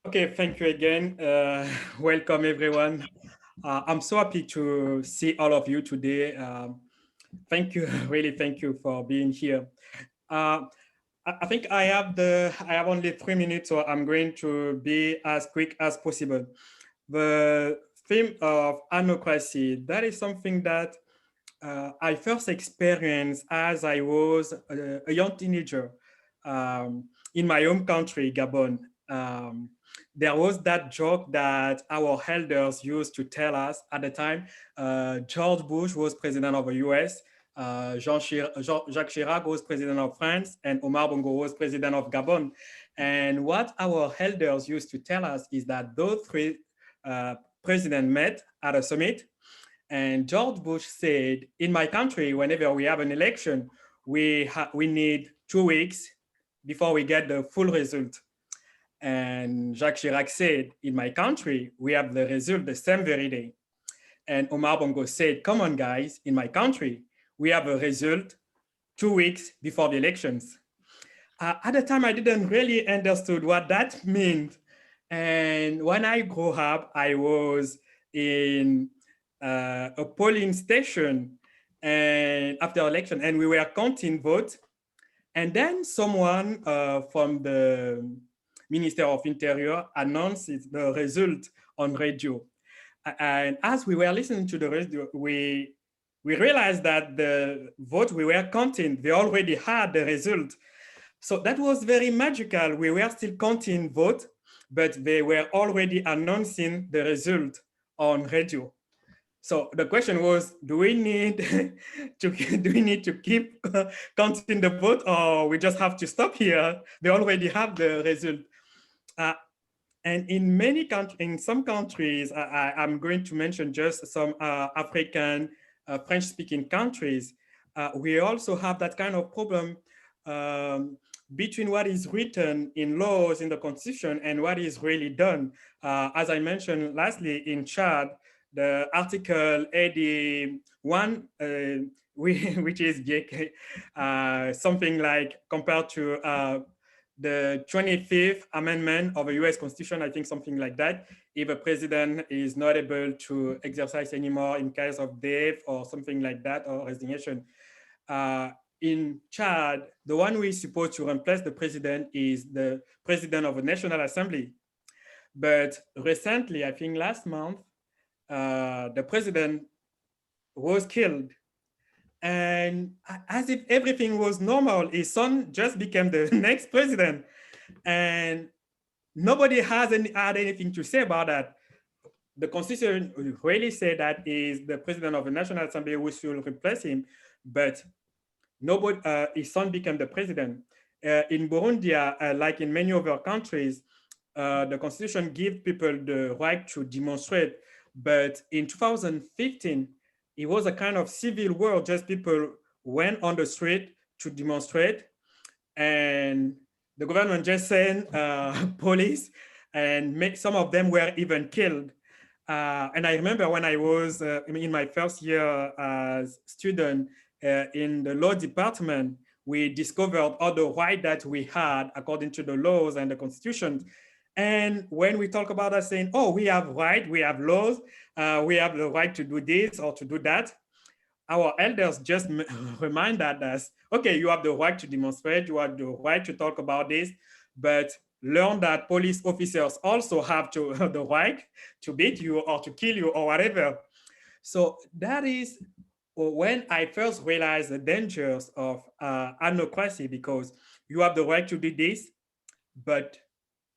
Okay, thank you again. Welcome, everyone. I'm so happy to see all of you today. Thank you, really, thank you for being here. Uh, I think I have only 3 minutes, so I'm going to be as quick as possible. The theme of anocracy, that is something that I first experienced as I was a young teenager in my home country, Gabon. There was that joke that our elders used to tell us at the time. George Bush was president of the US, Jacques Chirac was president of France, and Omar Bongo was president of Gabon. And what our elders used to tell us is that those three presidents met at a summit, and George Bush said, in my country, whenever we have an election, we need 2 weeks before we get the full result. And Jacques Chirac said, in my country, we have the result the same very day. And Omar Bongo said, come on, guys, in my country, we have a result 2 weeks before the elections. At the time, I didn't really understood what that meant. And when I grew up, I was in a polling station and after election, and we were counting votes. And then someone from the Minister of Interior announced the result on radio. And as we were listening to the radio, we realized that the vote we were counting, they already had the result. So that was very magical. We were still counting votes, but they were already announcing the result on radio. So the question was, do we need to keep counting the vote, or we just have to stop here? They already have the result. Uh, and in some countries, I'm going to mention just some African French-speaking countries. We also have that kind of problem between what is written in laws in the constitution and what is really done. As I mentioned lastly, in Chad, the Article 81, which is something like compared to the 25th Amendment of the US Constitution, I think something like that. If a president is not able to exercise anymore in case of death or something like that, or resignation. In Chad, the one who is supposed to replace the president is the president of the National Assembly. But recently, I think last month, the president was killed. And as if everything was normal, his son just became the next president. And nobody had anything to say about that. The constitution really said that is the president of the National Assembly who should replace him, but nobody, his son became the president. In Burundi, like in many other countries, the constitution gives people the right to demonstrate, but in 2015, it was a kind of civil war, just people went on the street to demonstrate, and the government just sent police, and some of them were even killed. And I remember when I was in my first year as student in the law department, we discovered all the right that we had according to the laws and the constitution. And when we talk about us saying, oh, we have right, we have laws, we have the right to do this or to do that, our elders just remind us, okay, you have the right to demonstrate, you have the right to talk about this, but learn that police officers also have the right to beat you or to kill you or whatever. So that is when I first realized the dangers of anocracy, because you have the right to do this, but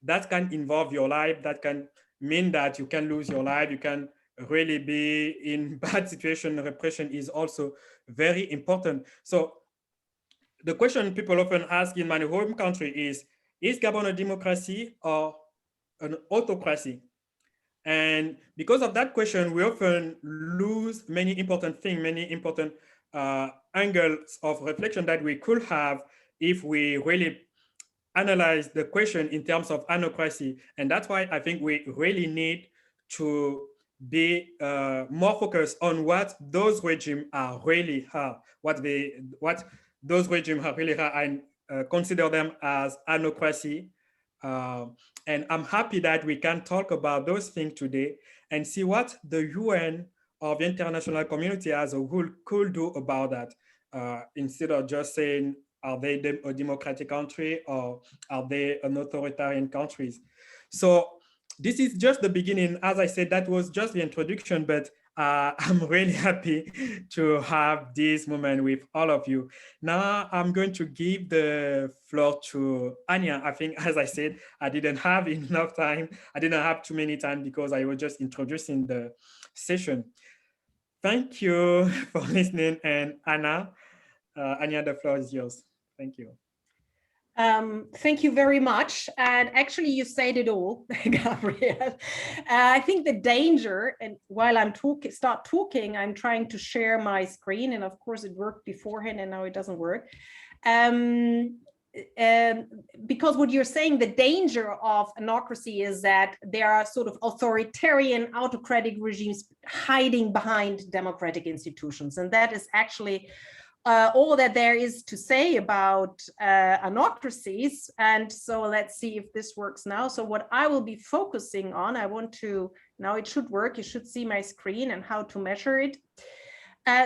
that can involve your life. That can mean that you can lose your life. You can really be in bad situation. Repression is also very important. So the question people often ask in my home country is Gabon a democracy or an autocracy? And because of that question, we often lose many important things, many important angles of reflection that we could have if we really analyze the question in terms of anocracy. And that's why I think we really need to be more focused on what those regimes are really are, what those regimes are really are, and consider them as anocracy Uh, and I'm happy that we can talk about those things today and see what the UN or the international community as a whole could do about that, instead of just saying, are they a democratic country or are they an authoritarian countries? So this is just the beginning. As I said, that was just the introduction, but I'm really happy to have this moment with all of you. Now I'm going to give the floor to Anja. I think, as I said, I didn't have enough time. I didn't have too many time because I was just introducing the session. Thank you for listening. And Anja, the floor is yours. Thank you. Thank you very much. And actually, you said it all, Gabriel. I think the danger, and while I'm start talking, I'm trying to share my screen, and of course, it worked beforehand, and now it doesn't work. Because what you're saying, the danger of anocracy is that there are sort of authoritarian, autocratic regimes hiding behind democratic institutions, and that is actually all that there is to say about anocracies. And so let's see if this works now. So what I will be focusing on, now it should work. You should see my screen and how to measure it.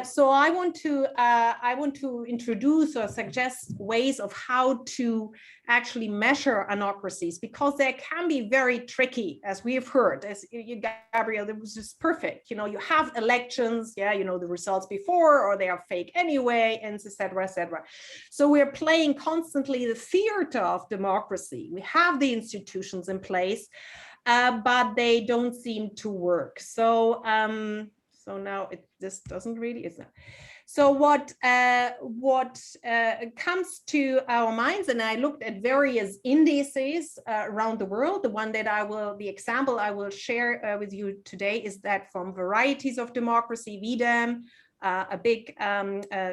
So I want to introduce or suggest ways of how to actually measure anocracies, because they can be very tricky, as we have heard. As Gabriel, it was just perfect. You know, you have elections, yeah, you know the results before, or they are fake anyway, and etc., etc. So we're playing constantly the theater of democracy. We have the institutions in place, but they don't seem to work. So now this doesn't really, it's not. So what comes to our minds, and I looked at various indices around the world. The example I will share with you today is that from Varieties of Democracy, VDEM, a big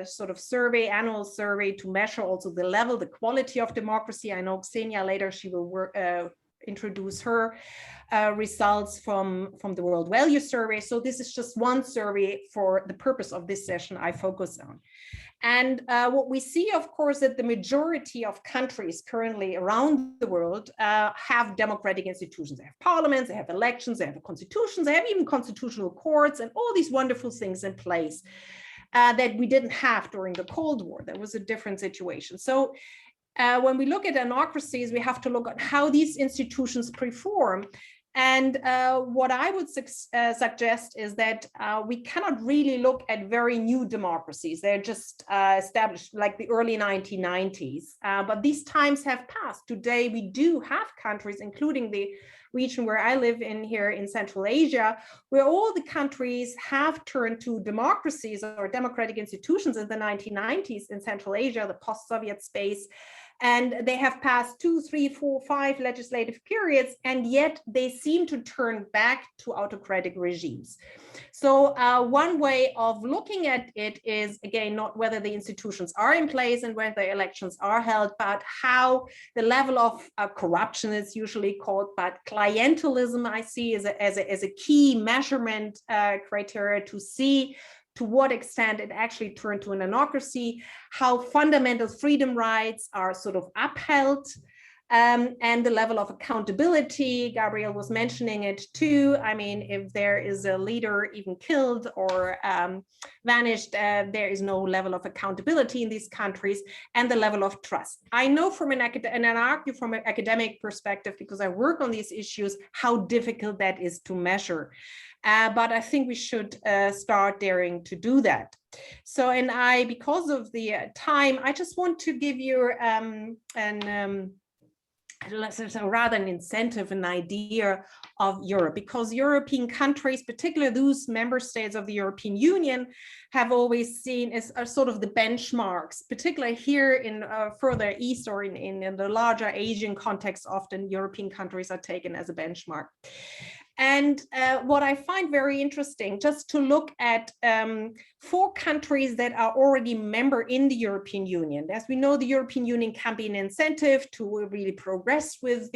sort of annual survey to measure also the level, the quality of democracy. I know Kseniya later, she will introduce her results from the World Value Survey. So this is just one survey for the purpose of this session I focus on. And what we see, of course, that the majority of countries currently around the world have democratic institutions. They have parliaments, they have elections, they have constitutions, they have even constitutional courts and all these wonderful things in place that we didn't have during the Cold War. That was a different situation. So when we look at anocracies, we have to look at how these institutions perform. And what I would suggest is that we cannot really look at very new democracies. They're just established like the early 1990s. But these times have passed. Today, we do have countries, including the region where I live in here in Central Asia, where all the countries have turned to democracies or democratic institutions in the 1990s in Central Asia, the post-Soviet space. And they have passed 2, 3, 4, 5 legislative periods, and yet they seem to turn back to autocratic regimes. So one way of looking at it is, again, not whether the institutions are in place and whether elections are held, but how the level of corruption is usually called, but clientelism I see as a key measurement criteria to see to what extent it actually turned to an anocracy, how fundamental freedom rights are sort of upheld, and the level of accountability. Gabriel was mentioning it too. I mean, if there is a leader even killed or vanished, there is no level of accountability in these countries, and the level of trust. I know from an academic perspective, because I work on these issues, how difficult that is to measure. But I think we should start daring to do that. So, and because of the time, I just want to give you rather an incentive, an idea of Europe, because European countries, particularly those member states of the European Union, have always seen as sort of the benchmarks, particularly here in further east or in the larger Asian context. Often European countries are taken as a benchmark. And what I find very interesting, just to look at 4 countries that are already member in the European Union. As we know, the European Union can be an incentive to really progress with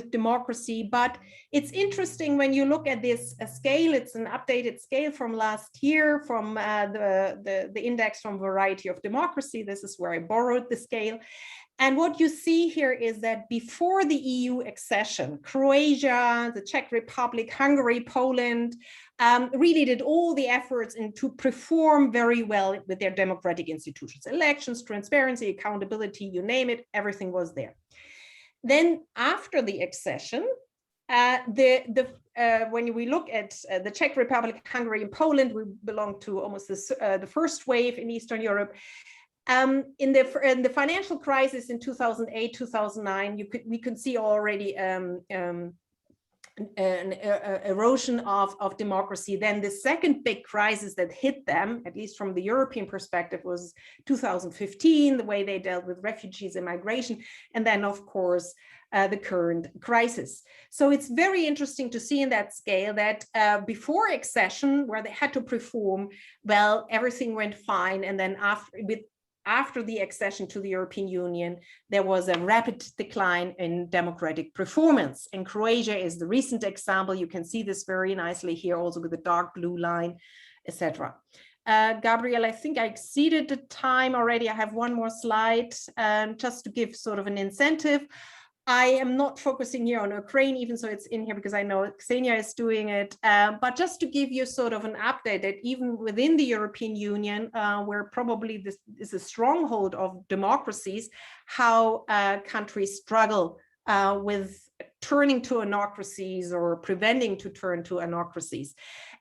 democracy. But it's interesting when you look at this scale. It's an updated scale from last year from the index from Variety of Democracy. This is where I borrowed the scale. And what you see here is that before the EU accession, Croatia, the Czech Republic, Hungary, Poland, really did all the efforts to perform very well with their democratic institutions, elections, transparency, accountability, you name it, everything was there. Then after the accession, when we look at the Czech Republic, Hungary, and Poland, we belong to almost the first wave in Eastern Europe. In the financial crisis in 2008, 2009, we could see already an erosion of democracy. Then the second big crisis that hit them, at least from the European perspective, was 2015, the way they dealt with refugees and migration. And then, of course, the current crisis. So it's very interesting to see in that scale that before accession, where they had to perform, well, everything went fine. And then after the accession to the European Union, there was a rapid decline in democratic performance. And Croatia is the recent example. You can see this very nicely here also with the dark blue line, etc. Gabriel, I think I exceeded the time already. I have one more slide just to give sort of an incentive. I am not focusing here on Ukraine, even so it's in here because I know Kseniya is doing it. But just to give you sort of an update that even within the European Union, where probably this is a stronghold of democracies, how countries struggle with turning to anocracies or preventing to turn to anocracies.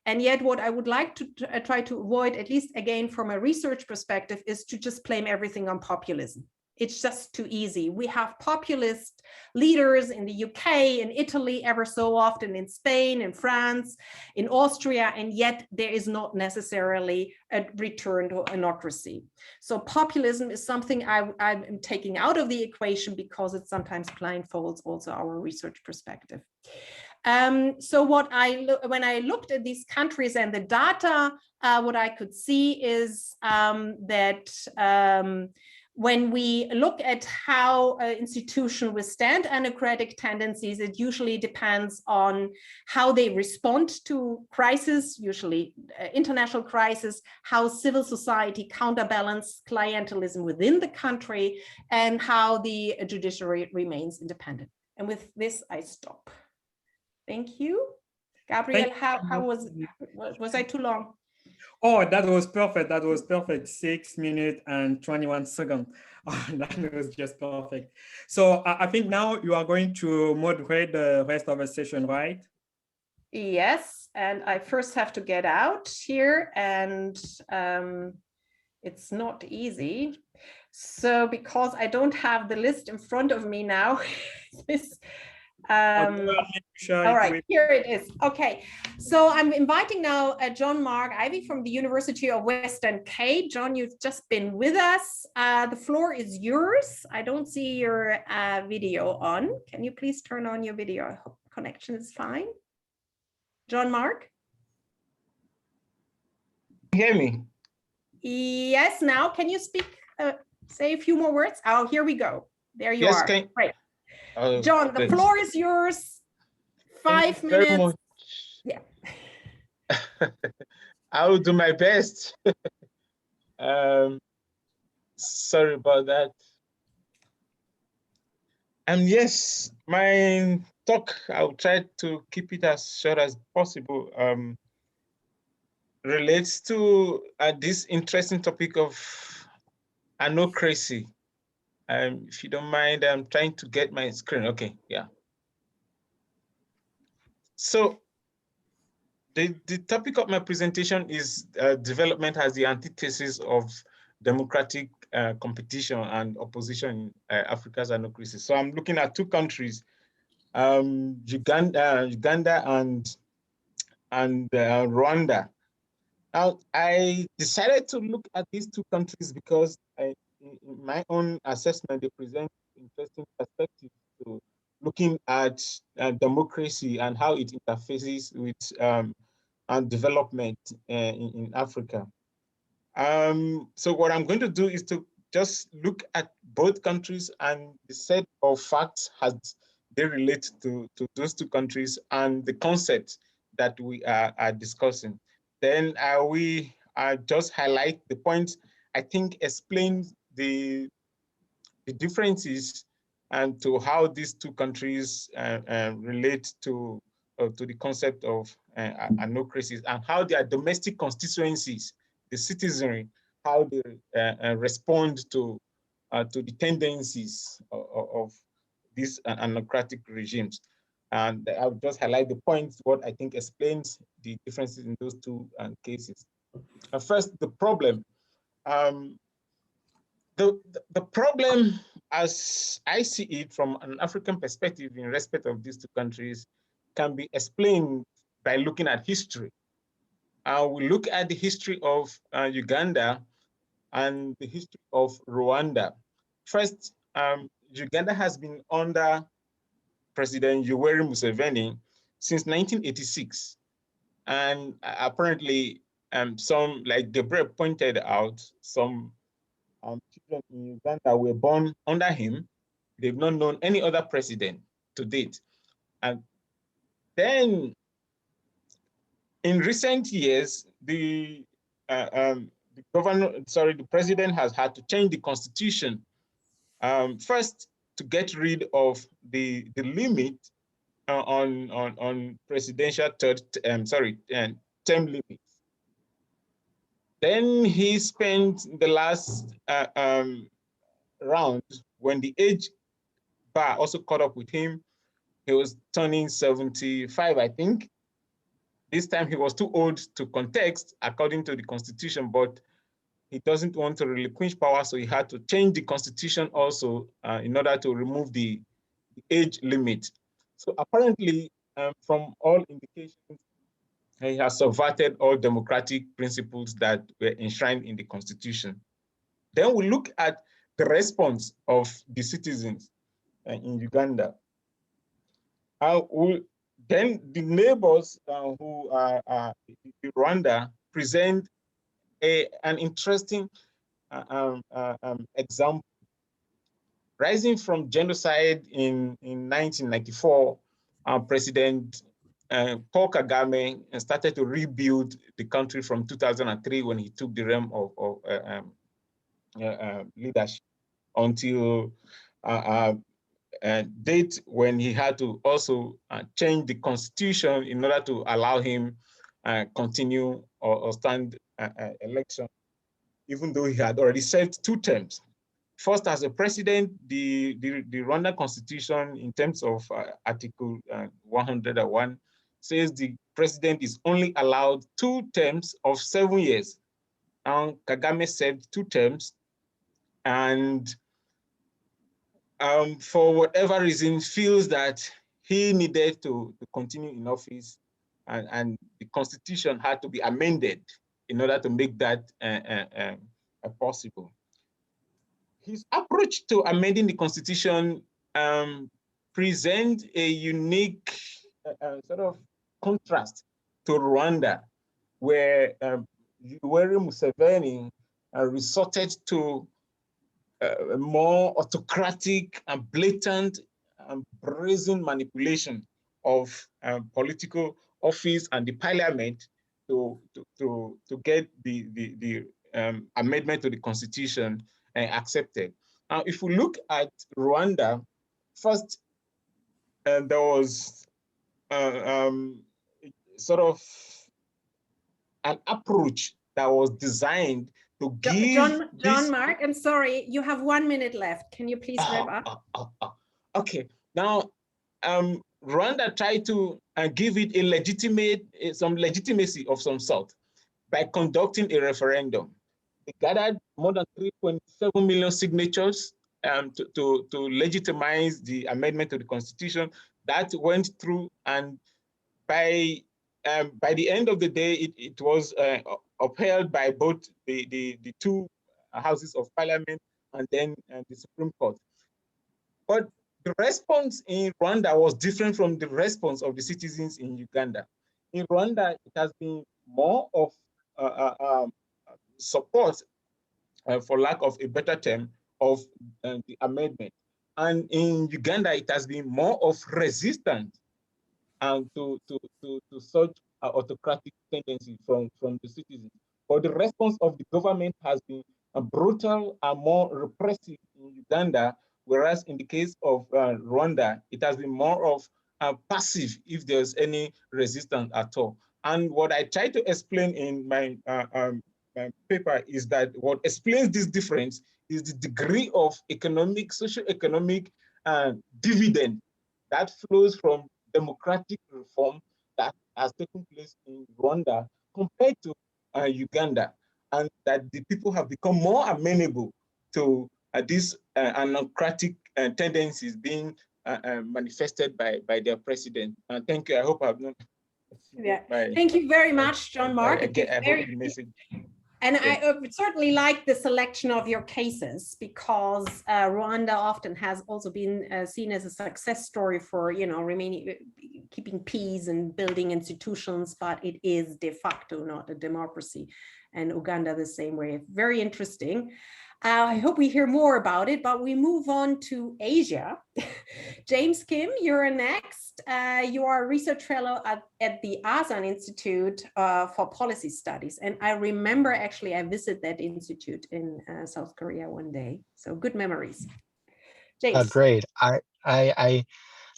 And yet what I would like to try to avoid, at least again from a research perspective, is to just blame everything on populism. It's just too easy. We have populist leaders in the UK, in Italy, ever so often, in Spain, in France, in Austria, and yet there is not necessarily a return to anocracy. So populism is something I'm taking out of the equation because it sometimes blindfolds also our research perspective. So when I looked at these countries and the data, what I could see is that when we look at how an institution withstand anocratic tendencies, it usually depends on how they respond to crisis, usually international crisis, how civil society counterbalance clientelism within the country, and how the judiciary remains independent. And with this, I stop. Thank you. Gabriel, how was I too long? Oh, that was perfect. That was perfect. 6 minutes and 21 seconds. Oh, that was just perfect. So I think now you are going to moderate the rest of the session, right? Yes, and I first have to get out here, and it's not easy. So because I don't have the list in front of me now, this. All right, here it is. Okay, so I'm inviting now John Mark Ivy from the University of Western Cape. John, you've just been with us. The floor is yours. I don't see your video on. Can you please turn on your video? I hope connection is fine. John Mark? Can you hear me? Yes, now can you speak, say a few more words? Oh, here we go. There you are. Great. John, the floor is yours. 5 minutes. Very much. Yeah. I will do my best. Sorry about that. Yes, my talk, I'll try to keep it as short as possible. Relates to this interesting topic of anocracy. If you don't mind, I'm trying to get my screen. Okay, yeah. So the topic of my presentation is development as the antithesis of democratic competition and opposition in Africa's anocracy. So I'm looking at two countries, Uganda and Rwanda. Now, I decided to look at these two countries because in my own assessment, they present interesting perspectives to looking at democracy and how it interfaces with and development in Africa. So what I'm going to do is to just look at both countries and the set of facts as they relate to those two countries and the concepts that we are discussing. Then we just highlight the points I think explain the the differences and to how these two countries relate to the concept of anocracies, and how their domestic constituencies, the citizenry, how they respond to the tendencies of these anocratic regimes. And I'll just highlight the points, what I think explains the differences in those two cases. First, the problem. The problem, as I see it from an African perspective in respect of these two countries, can be explained by looking at history. We look at the history of Uganda and the history of Rwanda. First, Uganda has been under President Yoweri Museveni since 1986. And apparently, some, like Gabriel pointed out, some children in Uganda were born under him. They've not known any other president to date. And then in recent years, the president has had to change the constitution. First, to get rid of the limit on presidential term limits. Then he spent the last round, when the age bar also caught up with him. He was turning 75, I think. This time he was too old to contest according to the constitution, but he doesn't want to relinquish power, so he had to change the constitution also in order to remove the age limit. So apparently, from all indications, he has subverted all democratic principles that were enshrined in the constitution. Then we look at the response of the citizens in Uganda. Then the neighbors who are Rwanda present an interesting example. Rising from genocide in 1994, President Paul Kagame started to rebuild the country from 2003 when he took the realm of leadership until date when he had to also change the constitution in order to allow him continue or stand election, even though he had already served 2 terms. First, as a president, the Rwanda constitution, in terms of Article 101, says the president is only allowed 2 terms of 7 years. And Kagame served 2 terms, and for whatever reason, feels that he needed to continue in office, and the constitution had to be amended in order to make that possible. His approach to amending the constitution presents a unique sort of contrast to Rwanda, where Yoweri Museveni resorted to a more autocratic and blatant and brazen manipulation of political office and the parliament to get the amendment to the constitution accepted. Now, if we look at Rwanda, first there was sort of an approach that was designed to give John Mark, I'm sorry, you have 1 minute left. Can you please wrap up? Okay, now Rwanda tried to give it a some legitimacy of some sort by conducting a referendum. They gathered more than 3.7 million signatures to legitimize the amendment to the constitution. That went through, and by the end of the day, it was upheld by both the 2 houses of parliament and then the Supreme Court. But the response in Rwanda was different from the response of the citizens in Uganda. In Rwanda, it has been more of support, for lack of a better term, of the amendment. And in Uganda, it has been more of resistance to such autocratic tendency from the citizens. But the response of the government has been brutal and more repressive in Uganda, whereas in the case of Rwanda, it has been more of passive if there's any resistance at all. And what I try to explain in my paper is that what explains this difference is the degree of economic, socio-economic dividend that flows from democratic reform that has taken place in Rwanda compared to Uganda, and that the people have become more amenable to these anocratic tendencies being manifested by their president. Thank you. I hope I've not. Yeah. Thank you very much, John Mark. I hope the message. And I certainly like the selection of your cases, because Rwanda often has also been seen as a success story for, remaining, keeping peace and building institutions, but it is de facto not a democracy. And Uganda the same way. Very interesting. I hope we hear more about it, but we move on to Asia. James Kim, you're next. You are a research fellow at the Asan Institute for Policy Studies. And I remember actually I visited that institute in South Korea one day. So good memories. James. Great. I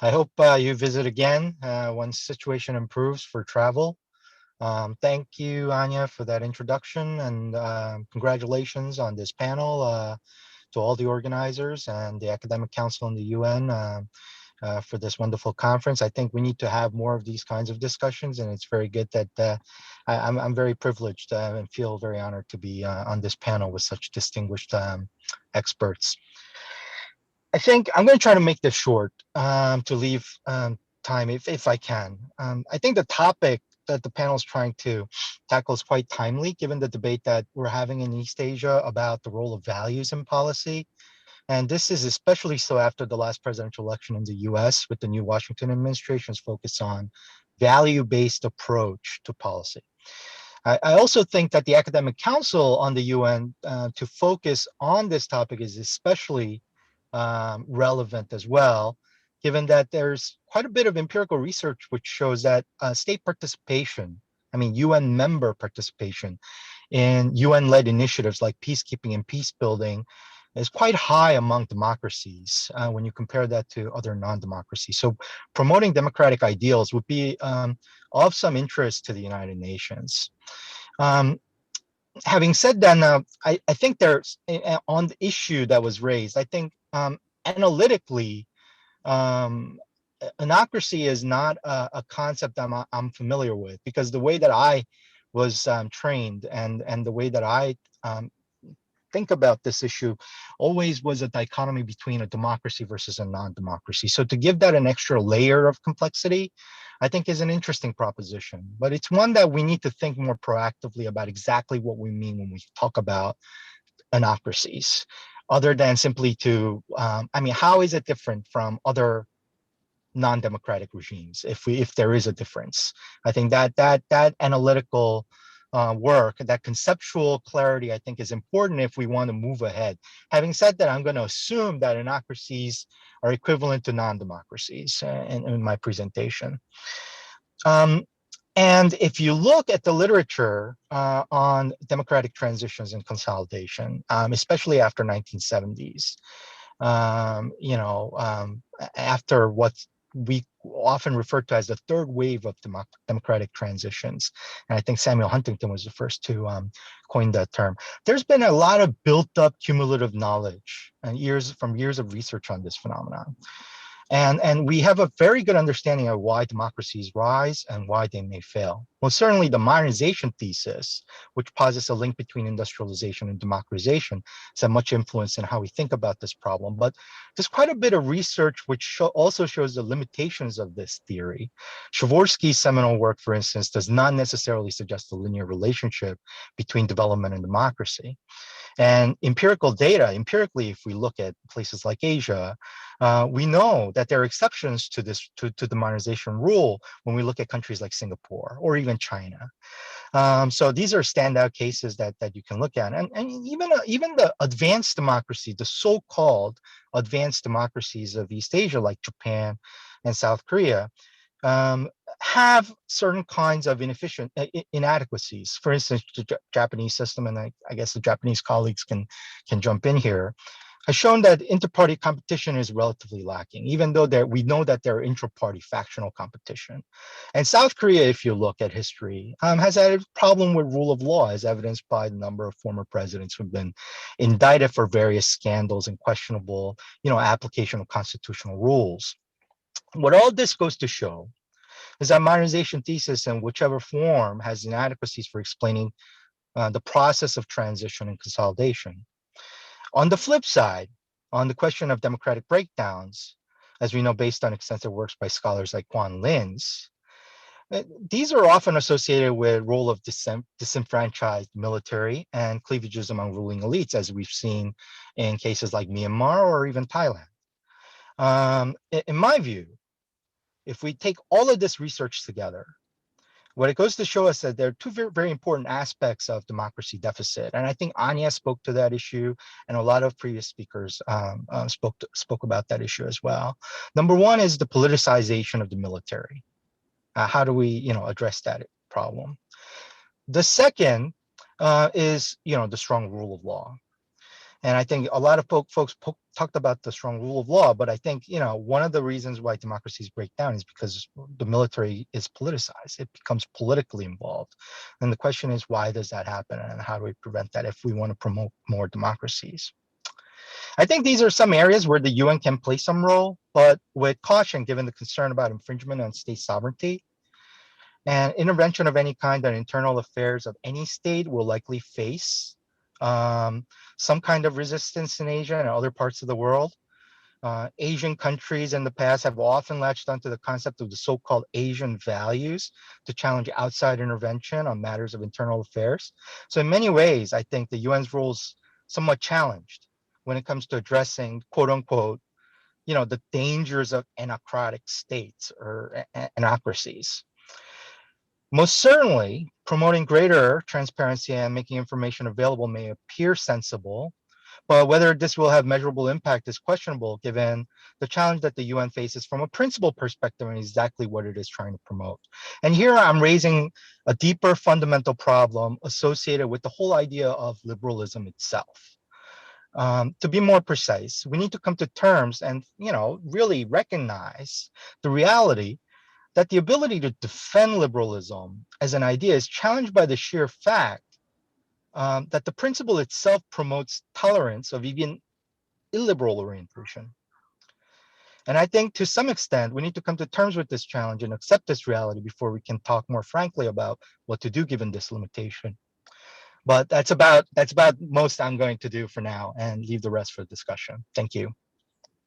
hope you visit again once situation improves for travel. Thank you, Anja, for that introduction, and congratulations on this panel to all the organizers and the Academic Council and the UN for this wonderful conference. I think we need to have more of these kinds of discussions, and it's very good that I'm very privileged and feel very honored to be on this panel with such distinguished experts. I think I'm going to try to make this short to leave time if I can. I think the topic that the panel is trying to tackle is quite timely, given the debate that we're having in East Asia about the role of values in policy. And this is especially so after the last presidential election in the US, with the new Washington administration's focus on value-based approach to policy. I also think that the Academic Council on the UN to focus on this topic is especially relevant as well, given that there's quite a bit of empirical research which shows that state participation, UN member participation in UN-led initiatives like peacekeeping and peace building is quite high among democracies when you compare that to other non-democracies. So promoting democratic ideals would be of some interest to the United Nations. Having said that, now, I think there's, on the issue that was raised, I think analytically, anocracy is not a concept I'm familiar with, because the way that I was trained and the way that I think about this issue always was a dichotomy between a democracy versus a non-democracy. So to give that an extra layer of complexity, I think is an interesting proposition, but it's one that we need to think more proactively about exactly what we mean when we talk about anocracies, other than simply to, how is it different from other non-democratic regimes, if there is a difference? I think that analytical work, that conceptual clarity, I think is important if we want to move ahead. Having said that, I'm going to assume that anocracies are equivalent to non-democracies in my presentation. And if you look at the literature on democratic transitions and consolidation, especially after 1970s, after what we often refer to as the third wave of democratic transitions. And I think Samuel Huntington was the first to coin that term. There's been a lot of built up cumulative knowledge and years of research on this phenomenon. And we have a very good understanding of why democracies rise and why they may fail. Well, certainly the modernization thesis, which posits a link between industrialization and democratization, has had much influence in how we think about this problem. But there's quite a bit of research which also shows the limitations of this theory. Przeworski's seminal work, for instance, does not necessarily suggest a linear relationship between development and democracy. And empirically, if we look at places like Asia, we know that there are exceptions to this, to the modernization rule when we look at countries like Singapore or even China. So these are standout cases that you can look at. And even the advanced democracy, the so-called advanced democracies of East Asia, like Japan and South Korea, have certain kinds of inadequacies. For instance, the Japanese system, and I guess the Japanese colleagues can jump in here, has shown that inter-party competition is relatively lacking, even though we know that there are intra-party factional competition. And South Korea, if you look at history, has had a problem with rule of law, as evidenced by the number of former presidents who've been indicted for various scandals and questionable, application of constitutional rules. What all this goes to show is that modernization thesis, in whichever form, has inadequacies for explaining the process of transition and consolidation. On the flip side, on the question of democratic breakdowns, as we know based on extensive works by scholars like Quan Lin's, these are often associated with role of disenfranchised military and cleavages among ruling elites, as we've seen in cases like Myanmar or even Thailand. In my view, if we take all of this research together, what it goes to show us that there are two very important aspects of democracy deficit. And I think Anja spoke to that issue, and a lot of previous speakers spoke about that issue as well. Number one is the politicization of the military. How do we address that problem? The second is the strong rule of law. And I think a lot of folks talked about the strong rule of law, but I think, one of the reasons why democracies break down is because the military is politicized. It becomes politically involved. And the question is, why does that happen? And how do we prevent that if we want to promote more democracies? I think these are some areas where the UN can play some role, but with caution, given the concern about infringement on state sovereignty. And intervention of any kind on internal affairs of any state will likely face some kind of resistance in Asia and other parts of the world. Asian countries in the past have often latched onto the concept of the so-called Asian values to challenge outside intervention on matters of internal affairs. So in many ways, I think the UN's role is somewhat challenged when it comes to addressing, quote unquote, the dangers of anocratic states or anocracies. Most certainly, promoting greater transparency and making information available may appear sensible, but whether this will have measurable impact is questionable given the challenge that the UN faces from a principle perspective and exactly what it is trying to promote. And here I'm raising a deeper fundamental problem associated with the whole idea of liberalism itself. To be more precise, we need to come to terms and really recognize the reality that the ability to defend liberalism as an idea is challenged by the sheer fact that the principle itself promotes tolerance of even illiberal orientation. And I think to some extent, we need to come to terms with this challenge and accept this reality before we can talk more frankly about what to do given this limitation. But that's about most I'm going to do for now and leave the rest for discussion. Thank you.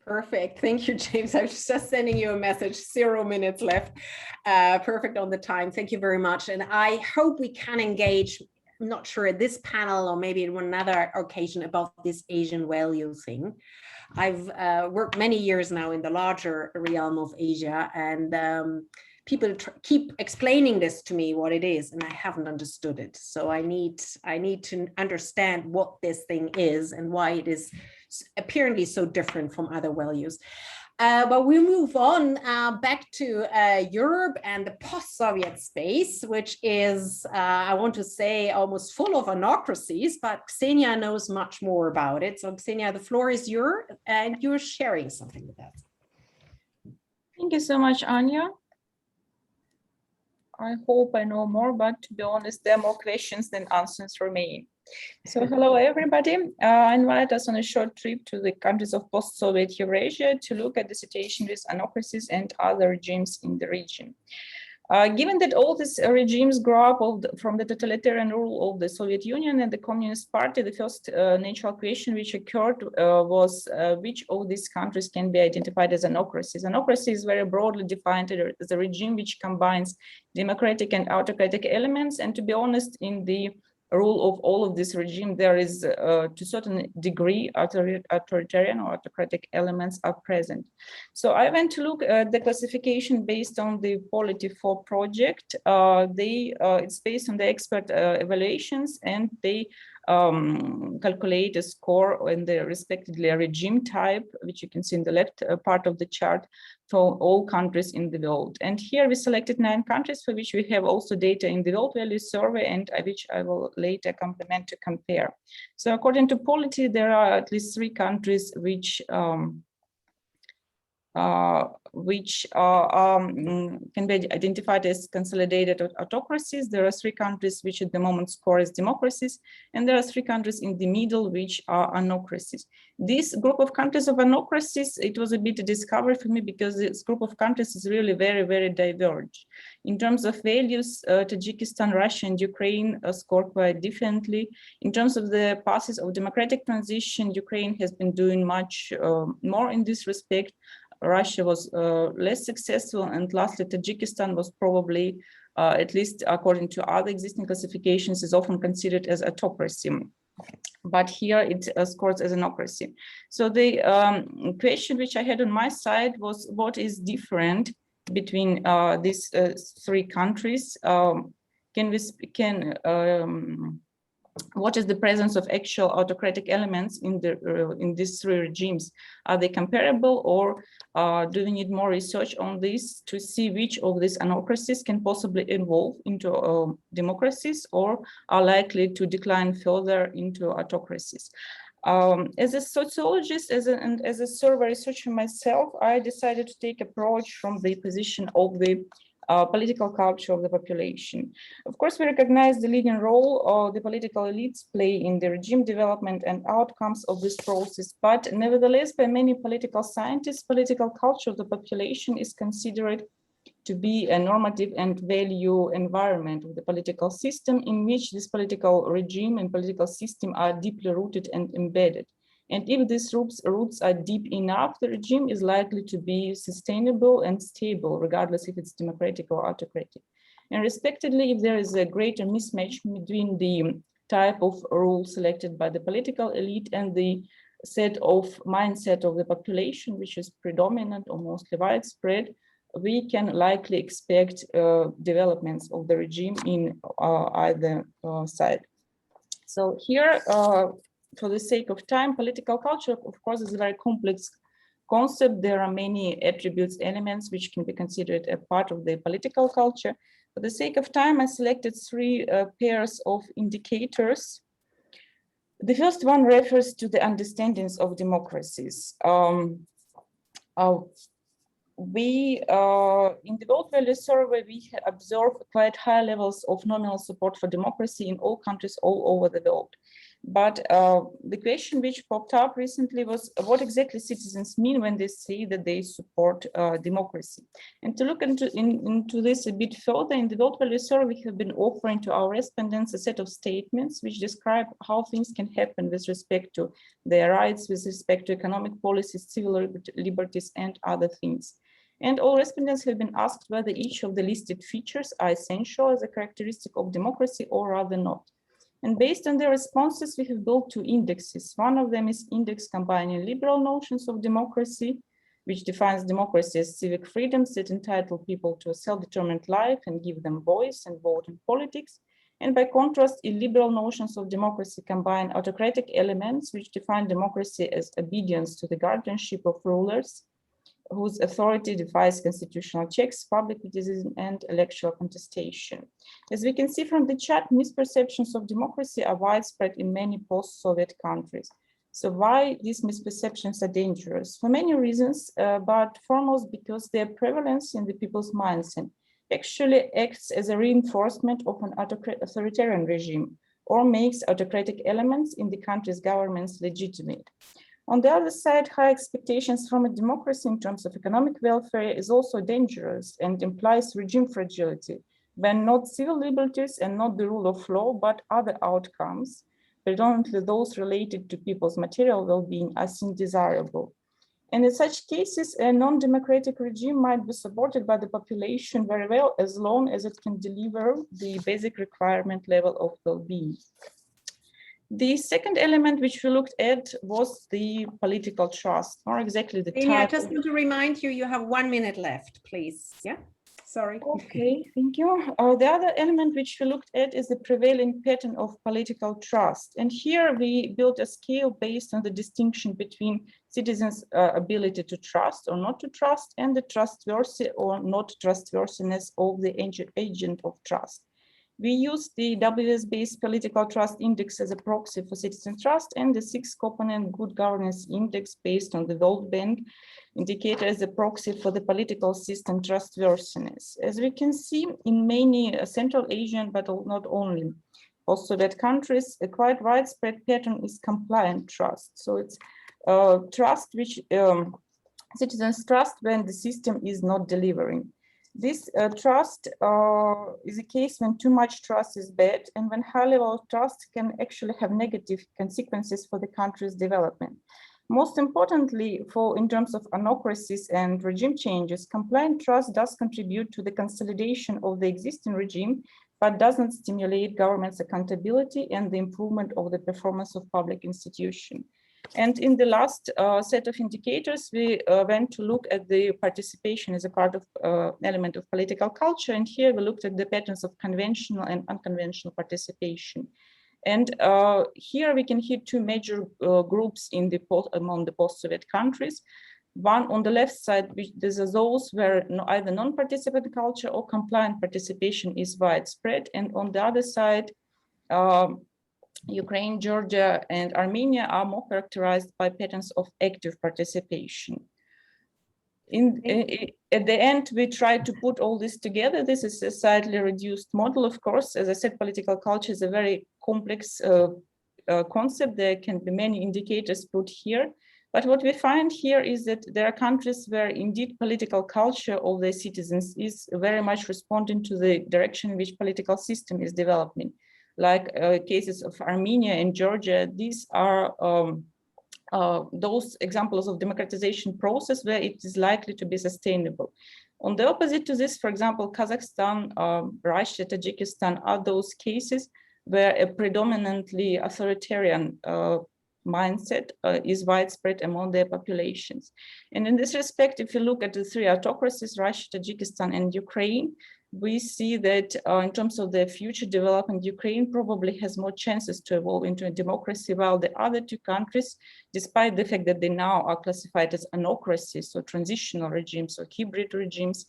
Perfect. Thank you, James. I was just sending you a message, 0 minutes left. Perfect on the time. Thank you very much. And I hope we can engage, I'm not sure at this panel or maybe in another occasion about this Asian value thing. I've worked many years now in the larger realm of Asia, and people keep explaining this to me what it is, and I haven't understood it. So I need to understand what this thing is and why it is apparently so different from other values. But we move on back to Europe and the post-Soviet space, which is, I want to say, almost full of anocracies, but Kseniya knows much more about it. So Kseniya, the floor is yours, and you're sharing something with us. Thank you so much, Anja. I hope I know more, but to be honest, there are more questions than answers for me. So hello, everybody. I invite us on a short trip to the countries of post-Soviet Eurasia to look at the situation with anocracies and other regimes in the region. Given that all these regimes grew up from the totalitarian rule of the Soviet Union and the Communist Party, the first natural question which occurred was which of these countries can be identified as anocracies. Anocracy is very broadly defined as a regime which combines democratic and autocratic elements. And to be honest, in the rule of all of this regime, there is to a certain degree authoritarian or autocratic elements are present. So I went to look at the classification based on the Polity 4 project. It's based on the expert evaluations, and they calculate a score in the respectively regime type, which you can see in the left part of the chart, for all countries in the world. And here we selected 9 countries for which we have also data in the World Value Survey, and which I will later complement to compare. So according to polity, there are at least 3 countries which can be identified as consolidated autocracies. There are 3 countries which at the moment score as democracies, and there are 3 countries in the middle which are anocracies. This group of countries of anocracies, it was a bit a discovery for me because this group of countries is really very, very diverged. In terms of values, Tajikistan, Russia, and Ukraine score quite differently. In terms of the passes of democratic transition, Ukraine has been doing much more in this respect. Russia was less successful, and lastly, Tajikistan was probably, at least according to other existing classifications, is often considered as autocracy. But here it scores as anocracy. So the question which I had on my side was, what is different between these 3 countries? What is the presence of actual autocratic elements in these 3 regimes? Are they comparable, or do we need more research on this to see which of these anocracies can possibly evolve into democracies or are likely to decline further into autocracies? As a sociologist and as a survey researcher myself, I decided to take approach from the position of the political culture of the population. Of course, we recognize the leading role the political elites play in the regime development and outcomes of this process, but nevertheless, by many political scientists, political culture of the population is considered to be a normative and value environment of the political system in which this political regime and political system are deeply rooted and embedded. And if these roots are deep enough, the regime is likely to be sustainable and stable, regardless if it's democratic or autocratic. And respectively, if there is a greater mismatch between the type of rule selected by the political elite and the set of mindset of the population, which is predominant or mostly widespread, we can likely expect developments of the regime in either side. So here, for the sake of time, political culture, of course, is a very complex concept. There are many attributes, elements, which can be considered a part of the political culture. For the sake of time, I selected 3 pairs of indicators. The first one refers to the understandings of democracies. In the World Value Survey, we observe quite high levels of nominal support for democracy in all countries all over the world. But the question which popped up recently was, what exactly citizens mean when they say that they support democracy? And to look into this a bit further, in the World Value Survey, we have been offering to our respondents a set of statements which describe how things can happen with respect to their rights, with respect to economic policies, civil liberties, and other things. And all respondents have been asked whether each of the listed features are essential as a characteristic of democracy or rather not. And based on their responses, we have built 2 indexes. One of them is index combining liberal notions of democracy, which defines democracy as civic freedoms that entitle people to a self-determined life and give them voice and vote in politics. And by contrast, illiberal notions of democracy combine autocratic elements, which define democracy as obedience to the guardianship of rulers, whose authority defies constitutional checks, public criticism, and electoral contestation. As we can see from the chart, misperceptions of democracy are widespread in many post-Soviet countries. So why these misperceptions are dangerous? For many reasons, but foremost because their prevalence in the people's mindset actually acts as a reinforcement of an authoritarian regime or makes autocratic elements in the country's governments legitimate. On the other side, high expectations from a democracy in terms of economic welfare is also dangerous and implies regime fragility, when not civil liberties and not the rule of law, but other outcomes, predominantly those related to people's material well-being, are seen desirable. And in such cases, a non-democratic regime might be supported by the population very well, as long as it can deliver the basic requirement level of well-being. The second element which we looked at was the political trust, or exactly the type. I just want to remind you, you have 1 minute left, please. Yeah. Sorry. Okay, thank you. The other element which we looked at is the prevailing pattern of political trust. And here we built a scale based on the distinction between citizens' ability to trust or not to trust and the trustworthy or not trustworthiness of the agent of trust. We use the WS-based political trust index as a proxy for citizen trust and the 6-component good governance index based on the World Bank indicator as a proxy for the political system trustworthiness. As we can see in many Central Asian, but not only, also that countries, a quite widespread pattern is compliant trust. So it's trust which citizens trust when the system is not delivering. This trust is a case when too much trust is bad and when high level of trust can actually have negative consequences for the country's development. Most importantly, in terms of anocracies and regime changes, compliant trust does contribute to the consolidation of the existing regime, but doesn't stimulate government's accountability and the improvement of the performance of public institutions. And in the last set of indicators, we went to look at the participation as a part of element of political culture. And here we looked at the patterns of conventional and unconventional participation. And here we can hit two major groups among the post-Soviet countries. One on the left side, these are those where either non-participant culture or compliant participation is widespread. And on the other side, Ukraine, Georgia, and Armenia are more characterized by patterns of active participation. At the end, we tried to put all this together. This is a slightly reduced model, of course. As I said, political culture is a very complex concept. There can be many indicators put here. But what we find here is that there are countries where indeed political culture of the citizens is very much responding to the direction in which political system is developing. Like cases of Armenia and Georgia, these are those examples of democratization process where it is likely to be sustainable. On the opposite to this, for example, Kazakhstan, Russia, Tajikistan are those cases where a predominantly authoritarian mindset is widespread among their populations. And in this respect, if you look at the three autocracies, Russia, Tajikistan, and Ukraine, we see that in terms of the future development, Ukraine probably has more chances to evolve into a democracy, while the other two countries, despite the fact that they now are classified as anocracies, so transitional regimes or hybrid regimes,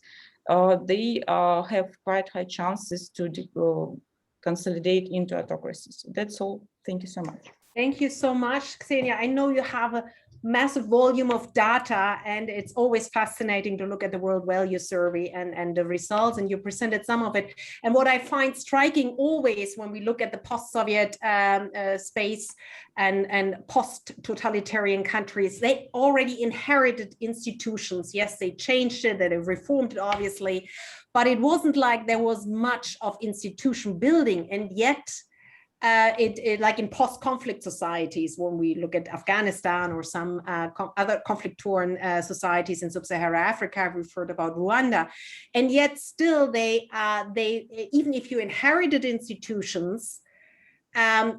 they have quite high chances to consolidate into autocracies. That's all. Thank you so much. Thank you so much, Kseniya. I know you have a massive volume of data, and it's always fascinating to look at the World Value Survey and the results, and you presented some of it. And what I find striking always when we look at the post-Soviet space and post-totalitarian countries, they already inherited institutions. Yes, they changed it, they reformed it, obviously, but it wasn't like there was much of institution building, and yet like in post-conflict societies, when we look at Afghanistan or some other conflict-torn societies in sub-Saharan Africa, we've heard about Rwanda, and yet still they even if you inherited institutions,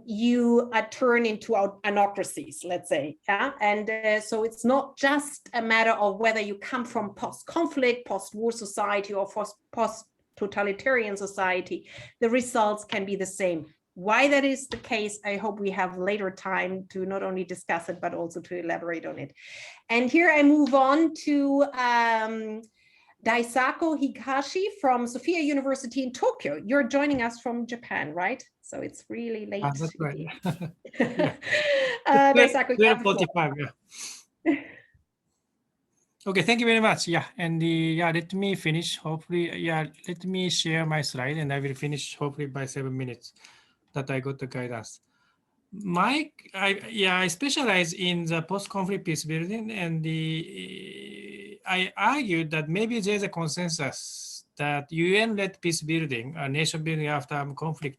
you turn into anocracies, let's say, yeah. And so it's not just a matter of whether you come from post-conflict, post-war society or post-totalitarian society. The results can be the same. Why that is the case, I hope we have later time to not only discuss it, but also to elaborate on it. And here I move on to Daisaku Higashi from Sophia University in Tokyo. You're joining us from Japan, right? So it's really late. That's right. Daisaku, 12:45, yeah. Okay, thank you very much. Yeah, and yeah, let me finish. Hopefully, yeah, let me share my slide, and I will finish hopefully by 7 minutes. That I got the guidance. I specialize in the post-conflict peace building, and I argued that maybe there's a consensus that UN-led peace building, nation building after armed conflict,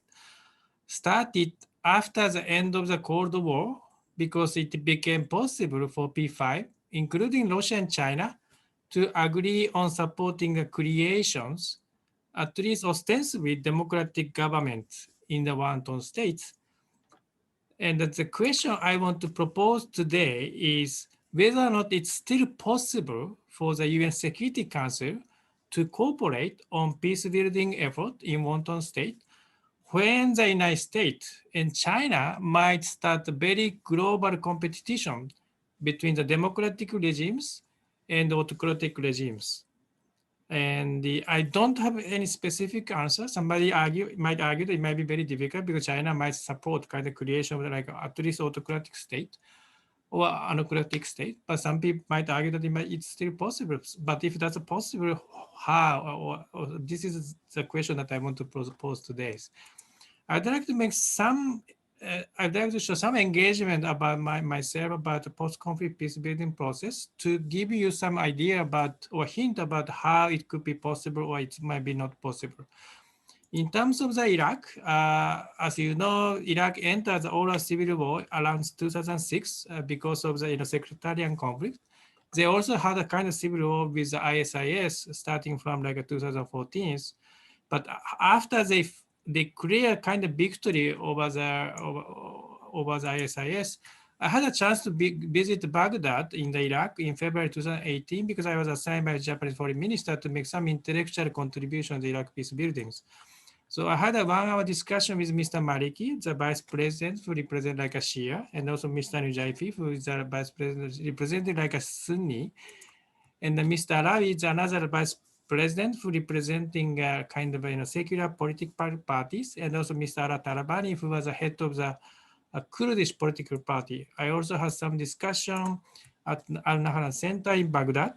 started after the end of the Cold War because it became possible for P5, including Russia and China, to agree on supporting the creations, at least ostensibly democratic governments in the one-ton states. And the question I want to propose today is whether or not it's still possible for the UN Security Council to cooperate on peace building effort in wanton state when the United States and China might start a very global competition between the democratic regimes and autocratic regimes. And I don't have any specific answer. Somebody might argue that it might be very difficult because China might support kind of creation of like at least autocratic state or anocratic state. But some people might argue that it's still possible. But if that's possible, how? Or this is the question that I want to pose today. I'd like to make some. I'd like to show some engagement about myself about the post-conflict peace building process to give you some idea about or hint about how it could be possible or it might be not possible. In terms of the Iraq, as you know, Iraq entered the all civil war around 2006 because of the Secretariat conflict. They also had a kind of civil war with the ISIS starting from like 2014. But after they clear kind of victory over the ISIS. I had a chance to visit Baghdad in the Iraq in February 2018 because I was assigned by the Japanese foreign minister to make some intellectual contribution to Iraq peace buildings. So I had a 1-hour discussion with Mr. Maliki, the vice president who represents like a Shia, and also Mr. Nujaifi, who is the vice president representing like a Sunni, and Mr. Alawi is another vice president who representing kind of secular political parties, and also Mr. Ala Talabani, who was the head of the Kurdish political party. I also had some discussion at Al-Nahran Center in Baghdad.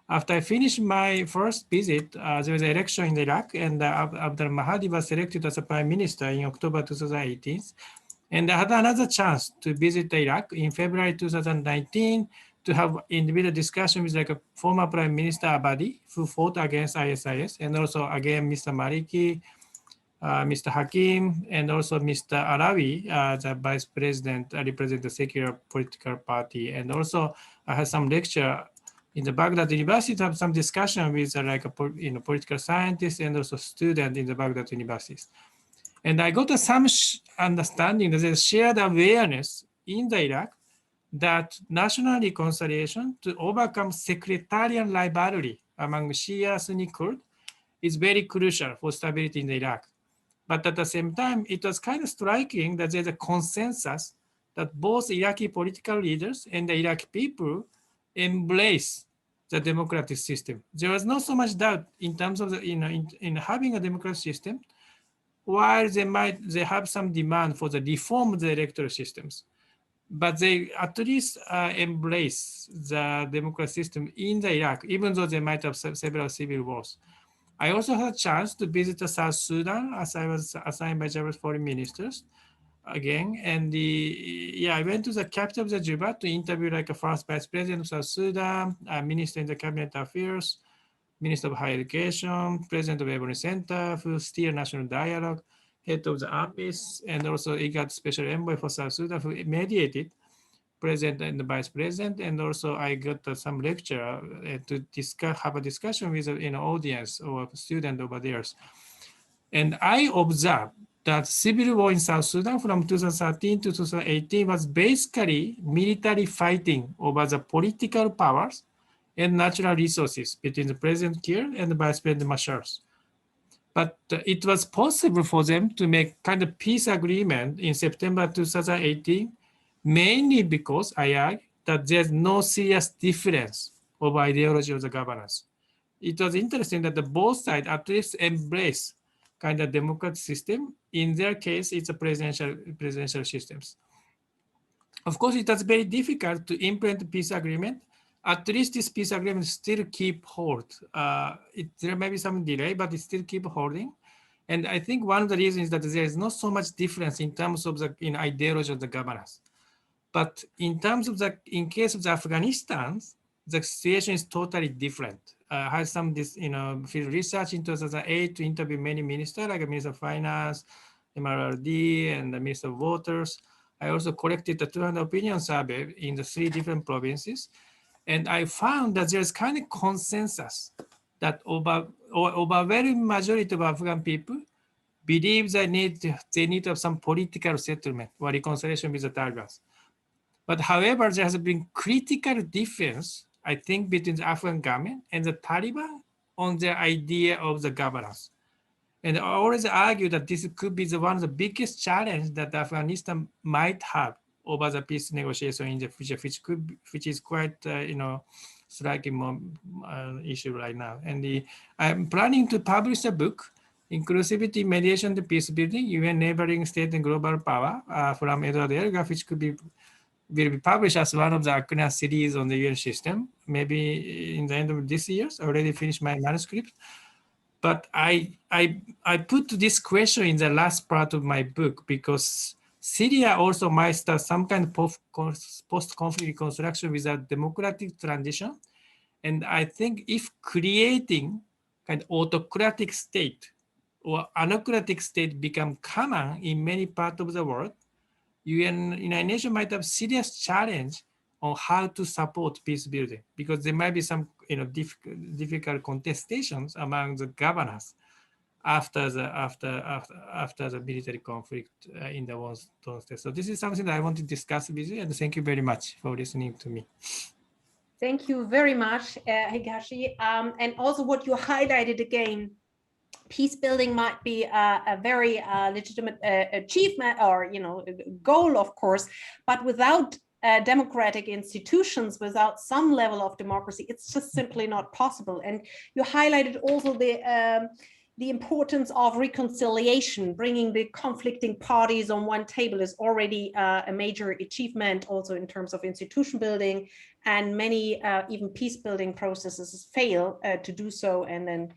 After I finished my first visit, there was an election in Iraq, and Abdel Mahdi was selected as a prime minister in October 2018. And I had another chance to visit Iraq in February 2019 to have individual discussion with like a former Prime Minister Abadi, who fought against ISIS, and also again Mr. Maliki, Mr. Hakim, and also Mr. Alawi, the Vice President, represent the secular political party. And also I had some lecture in the Baghdad University to have some discussion with like a political scientists and also students in the Baghdad universities. And I got some understanding that there's shared awareness in the Iraq that national reconciliation to overcome sectarian rivalry among Shia Sunni Kurd is very crucial for stability in Iraq. But at the same time, it was kind of striking that there's a consensus that both Iraqi political leaders and the Iraqi people embrace the democratic system. There was not so much doubt in terms of in having a democratic system, while they have some demand for the reform of the electoral systems. But they at least embrace the democratic system in the Iraq, even though they might have several civil wars. I also had a chance to visit South Sudan as I was assigned by Japanese foreign ministers again. And I went to the capital of the Juba to interview like a first vice president of South Sudan, minister in the cabinet affairs, minister of higher education, president of Ebony Center, who steer national dialogue, head of the office, and also he got special envoy for South Sudan who mediated president and the vice president. And also I got some lecture to have a discussion with an audience or a student over there. And I observed that civil war in South Sudan from 2013 to 2018 was basically military fighting over the political powers and natural resources between the President Kiir and the Vice President Mashar. But it was possible for them to make kind of peace agreement in September 2018, mainly because I argue that there's no serious difference of ideology of the governance. It was interesting that the both sides at least embrace kind of democratic system. In their case, it's a presidential systems. Of course, it was very difficult to implement peace agreement. At least this peace agreement still keep hold. There may be some delay, but it still keep holding. And I think one of the reasons is that there is not so much difference in terms of the ideology of the governance. But in terms of in case of the Afghanistan, the situation is totally different. I had some field research in 2008 to interview many ministers, like the Minister of Finance, MRRD, and the Minister of Waters. I also collected the 200 opinion survey in the 3 different provinces. And I found that there's kind of consensus that overwhelming majority of Afghan people believe they need to have some political settlement or reconciliation with the Taliban. But however, there has been critical difference, I think, between the Afghan government and the Taliban on the idea of the governance. And I always argue that this could be one of the biggest challenges that Afghanistan might have over the peace negotiation in the future, which is quite, striking issue right now. And I'm planning to publish a book, Inclusivity, Mediation, to Peace Building, UN Neighboring State and Global Power, from Edward Elgar, which will be published as one of the Akuna series on the UN system, maybe in the end of this year. I already finished my manuscript. But I put this question in the last part of my book because Syria also might start some kind of post-conflict reconstruction with a democratic transition. And I think if creating kind of autocratic state or anocratic state become common in many parts of the world, United Nations might have serious challenge on how to support peace building because there might be some difficult contestations among the governors after the military conflict in the war state. So this is something that I want to discuss with you, and thank you very much for listening to me. Thank you very much, Higashi. And also what you highlighted again, peace building might be a very legitimate achievement or goal, of course, but without democratic institutions, without some level of democracy, it's just simply not possible. And you highlighted also the importance of reconciliation. Bringing the conflicting parties on one table is already a major achievement, also in terms of institution building, and many even peace building processes fail to do so, and then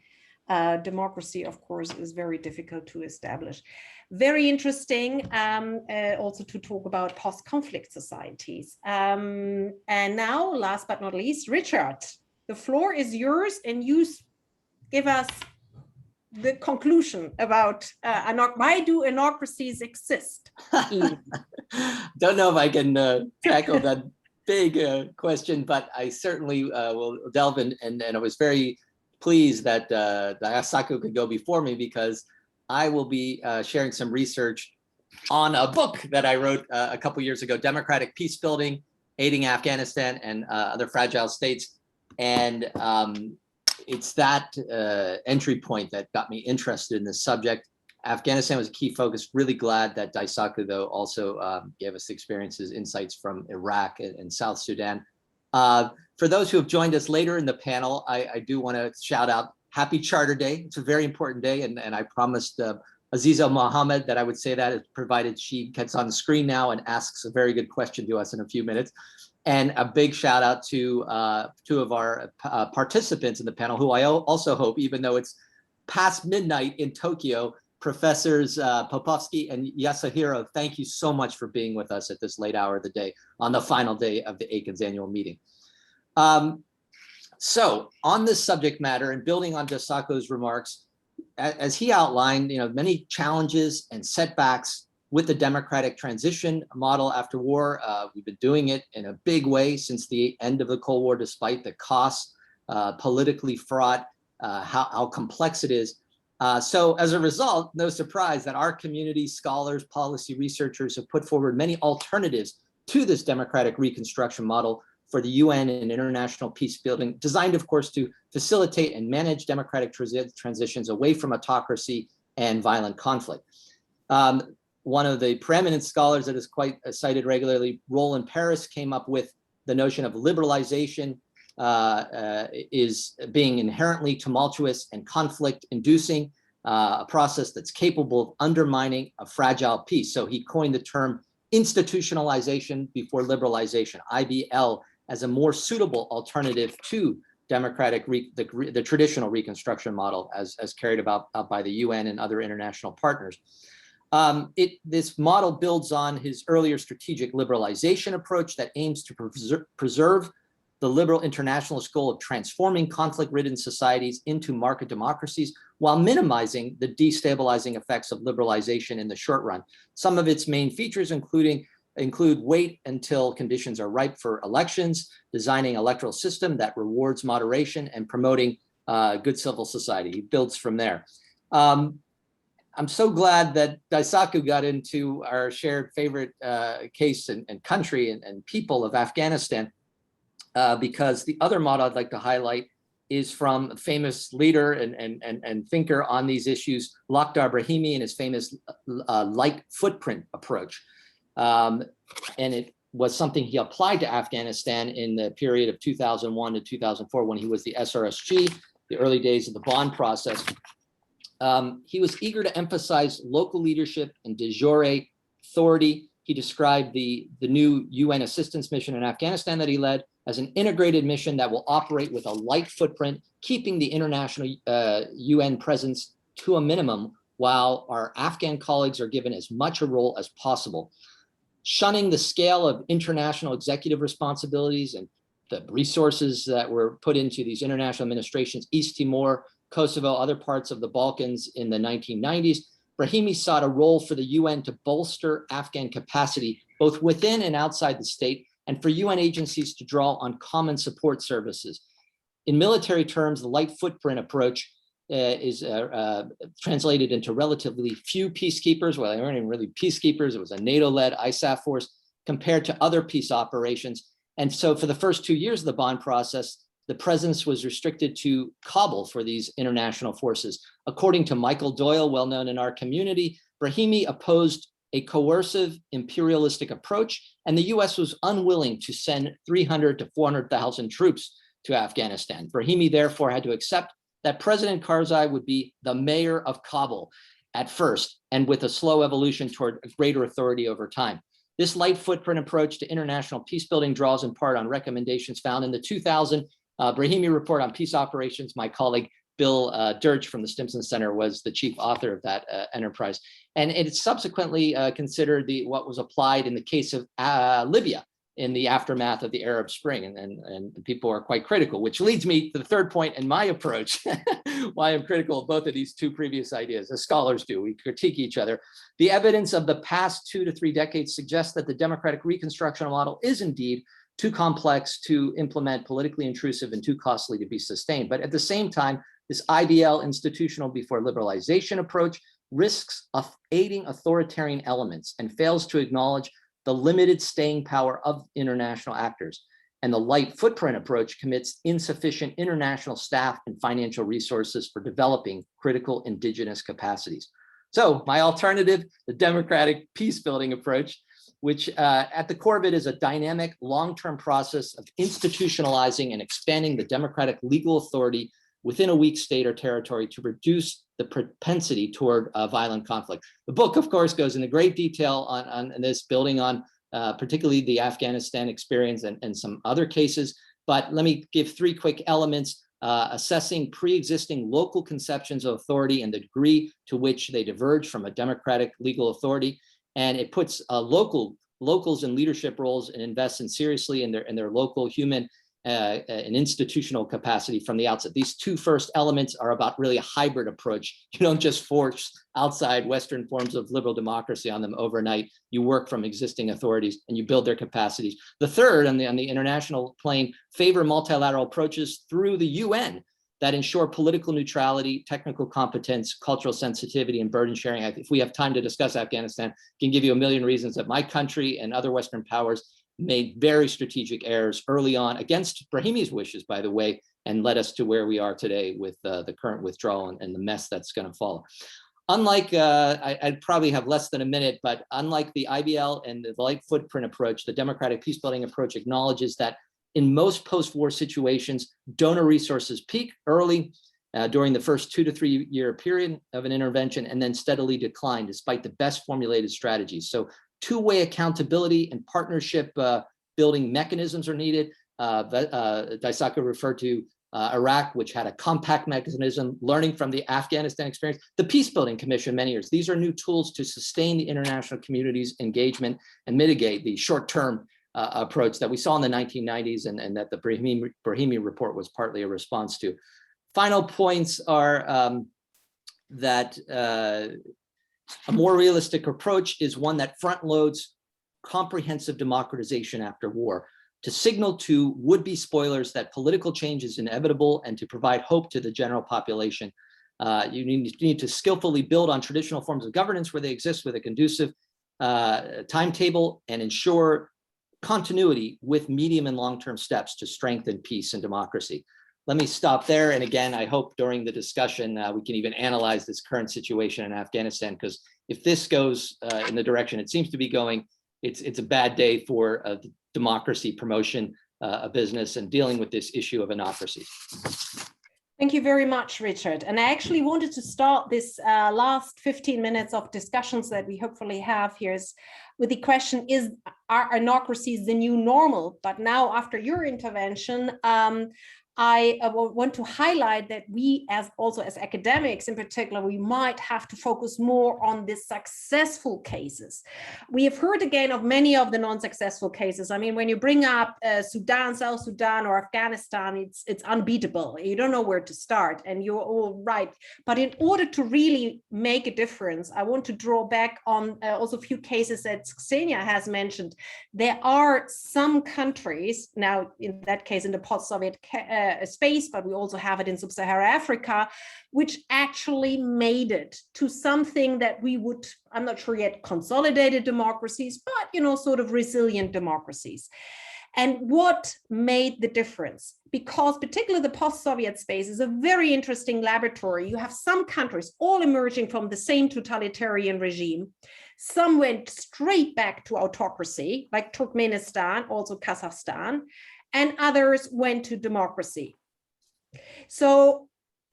democracy, of course, is very difficult to establish. Very interesting also to talk about post-conflict societies. And now, last but not least, Richard, the floor is yours, and you give us the conclusion about why do anocracies exist? Don't know if I can tackle that big question, but I certainly will delve in, and I was very pleased that Daisaku could go before me because I will be sharing some research on a book that I wrote a couple years ago, Democratic Peace Building, Aiding Afghanistan and Other Fragile States. And it's that entry point that got me interested in this subject. Afghanistan was a key focus. Really glad that Daisaku, though, also gave us experiences, insights from Iraq and South Sudan. For those who have joined us later in the panel, I do want to shout out Happy Charter Day. It's a very important day, and I promised Aziza Mohammed that I would say that, provided she gets on the screen now and asks a very good question to us in a few minutes. And a big shout out to two of our participants in the panel, who I also hope, even though it's past midnight in Tokyo, Professors Popovsky and Yasuhiro, thank you so much for being with us at this late hour of the day on the final day of the ACAN's annual meeting. So on this subject matter, and building on Daisaku's remarks, as he outlined, many challenges and setbacks with the democratic transition model after war. We've been doing it in a big way since the end of the Cold War, despite the costs, politically fraught, how complex it is. So as a result, no surprise that our community, scholars, policy researchers have put forward many alternatives to this democratic reconstruction model for the UN and international peace building, designed, of course, to facilitate and manage democratic transitions away from autocracy and violent conflict. One of the preeminent scholars that is quite cited regularly, Roland Paris, came up with the notion of liberalization is being inherently tumultuous and conflict-inducing, a process that's capable of undermining a fragile peace. So he coined the term institutionalization before liberalization, IBL, as a more suitable alternative to democratic, the traditional reconstruction model as carried out by the UN and other international partners. This model builds on his earlier strategic liberalization approach that aims to preserve the liberal internationalist goal of transforming conflict-ridden societies into market democracies while minimizing the destabilizing effects of liberalization in the short run. Some of its main features include wait until conditions are ripe for elections, designing an electoral system that rewards moderation, and promoting good civil society. He builds from there. I'm so glad that Daisaku got into our shared favorite case and country and people of Afghanistan, because the other model I'd like to highlight is from a famous leader and thinker on these issues, Lakhdar Brahimi, and his famous light footprint approach. And it was something he applied to Afghanistan in the period of 2001 to 2004 when he was the SRSG, the early days of the bond process. He was eager to emphasize local leadership and de jure authority. He described the new UN assistance mission in Afghanistan that he led as an integrated mission that will operate with a light footprint, keeping the international UN presence to a minimum while our Afghan colleagues are given as much a role as possible. Shunning the scale of international executive responsibilities and the resources that were put into these international administrations, East Timor, Kosovo, other parts of the Balkans in the 1990s, Brahimi sought a role for the UN to bolster Afghan capacity, both within and outside the state, and for UN agencies to draw on common support services. In military terms, the light footprint approach is translated into relatively few peacekeepers. Well, they weren't even really peacekeepers. It was a NATO-led ISAF force compared to other peace operations. And so for the first 2 years of the bond process, the presence was restricted to Kabul for these international forces. According to Michael Doyle, well known in our community, Brahimi opposed a coercive imperialistic approach, and the US was unwilling to send 300 to 400,000 troops to Afghanistan. Brahimi therefore had to accept that President Karzai would be the mayor of Kabul at first, and with a slow evolution toward greater authority over time. This light footprint approach to international peacebuilding draws in part on recommendations found in the 2000 Brahimi report on peace operations. My colleague Bill Dirch from the Stimson Center was the chief author of that enterprise. And it subsequently considered what was applied in the case of Libya in the aftermath of the Arab Spring. And people are quite critical, which leads me to the third point in my approach, why I'm critical of both of these two previous ideas, as scholars do. We critique each other. The evidence of the past 2 to 3 decades suggests that the democratic reconstruction model is indeed too complex to implement, politically intrusive, and too costly to be sustained. But at the same time, this IBL, institutional before liberalization approach, risks of aiding authoritarian elements and fails to acknowledge the limited staying power of international actors. And the light footprint approach commits insufficient international staff and financial resources for developing critical indigenous capacities. So my alternative, the democratic peace-building approach, which at the core of it is a dynamic long-term process of institutionalizing and expanding the democratic legal authority within a weak state or territory to reduce the propensity toward violent conflict. The book, of course, goes into great detail on this, building on particularly the Afghanistan experience and some other cases. But let me give 3 quick elements: assessing pre-existing local conceptions of authority and the degree to which they diverge from a democratic legal authority. And it puts locals in leadership roles and invests in seriously in their local human and institutional capacity from the outset. These 2 first elements are about really a hybrid approach. You don't just force outside Western forms of liberal democracy on them overnight. You work from existing authorities and you build their capacities. The third, on the international plane, favor multilateral approaches through the UN that ensure political neutrality, technical competence, cultural sensitivity, and burden sharing. If we have time to discuss Afghanistan, I can give you a million reasons that my country and other Western powers made very strategic errors early on, against Brahimi's wishes, by the way, and led us to where we are today with the current withdrawal and the mess that's going to follow. Unlike, I'd probably have less than a minute, but unlike the IBL and the light footprint approach, the democratic peacebuilding approach acknowledges that in most post-war situations, donor resources peak early during the first 2 to 3 year period of an intervention and then steadily decline despite the best formulated strategies. So two-way accountability and partnership building mechanisms are needed. Daisaku referred to Iraq, which had a compact mechanism, learning from the Afghanistan experience. The Peacebuilding Commission, many years. These are new tools to sustain the international community's engagement and mitigate the short-term approach that we saw in the 1990s and that the Brahimi report was partly a response to. Final points are that a more realistic approach is one that front loads comprehensive democratization after war to signal to would-be spoilers that political change is inevitable and to provide hope to the general population. You need to skillfully build on traditional forms of governance where they exist with a conducive timetable and ensure continuity with medium and long-term steps to strengthen peace and democracy. let me stop there. And again, I hope during the discussion, we can even analyze this current situation in Afghanistan, because if this goes in the direction it seems to be going, it's a bad day for democracy promotion, a business, and dealing with this issue of anocracy. Thank you very much, Richard. And I actually wanted to start this last 15 minutes of discussions that we hopefully have here with the question, are anocracies the new normal? But now, after your intervention, I want to highlight that we, as academics in particular, we might have to focus more on the successful cases. We have heard again of many of the non-successful cases. I mean, when you bring up Sudan, South Sudan, or Afghanistan, it's unbeatable. You don't know where to start, and you're all right. But in order to really make a difference, I want to draw back on also a few cases that Kseniya has mentioned. There are some countries, now in that case in the post-Soviet space, but we also have it in sub-Saharan Africa, which actually made it to something that we would, I'm not sure yet, consolidated democracies, but sort of resilient democracies. And what made the difference? Because particularly the post-Soviet space is a very interesting laboratory. You have some countries all emerging from the same totalitarian regime. Some went straight back to autocracy, like Turkmenistan, also Kazakhstan, and others went to democracy. So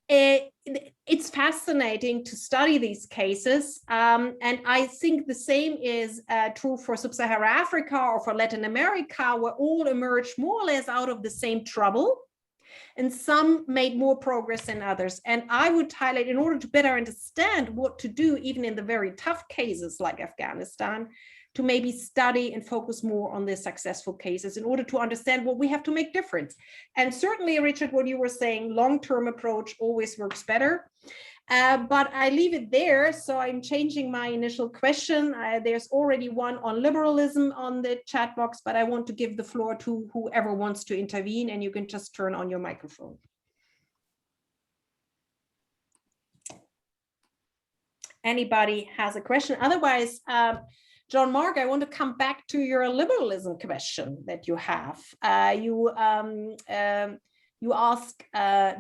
it's fascinating to study these cases. And I think the same is true for sub-Saharan Africa or for Latin America, where all emerged more or less out of the same trouble. And some made more progress than others. And I would highlight, in order to better understand what to do, even in the very tough cases like Afghanistan, to maybe study and focus more on the successful cases in order to understand what we have to make difference. And certainly, Richard, what you were saying, long-term approach always works better. But I leave it there. So I'm changing my initial question. There's already one on liberalism on the chat box, but I want to give the floor to whoever wants to intervene, and you can just turn on your microphone. Anybody has a question? Otherwise, John Mark, I want to come back to your liberalism question that you have. You asked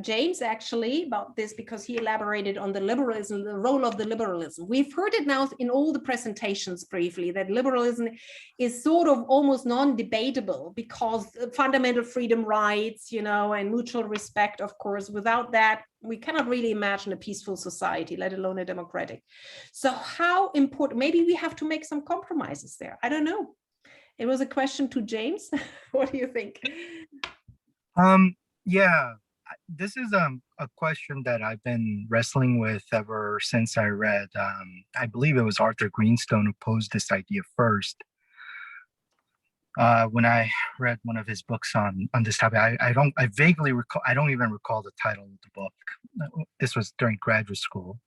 James actually about this because he elaborated on the liberalism, the role of the liberalism. We've heard it now in all the presentations briefly, that liberalism is sort of almost non-debatable because fundamental freedom rights, and mutual respect, of course, without that, we cannot really imagine a peaceful society, let alone a democratic. So how important, maybe we have to make some compromises there. I don't know. It was a question to James. What do you think? Yeah, this is a question that I've been wrestling with ever since I read, I believe it was Arthur Greenstone who posed this idea first. When I read one of his books on this topic, I vaguely recall, I don't even recall the title of the book. This was during graduate school.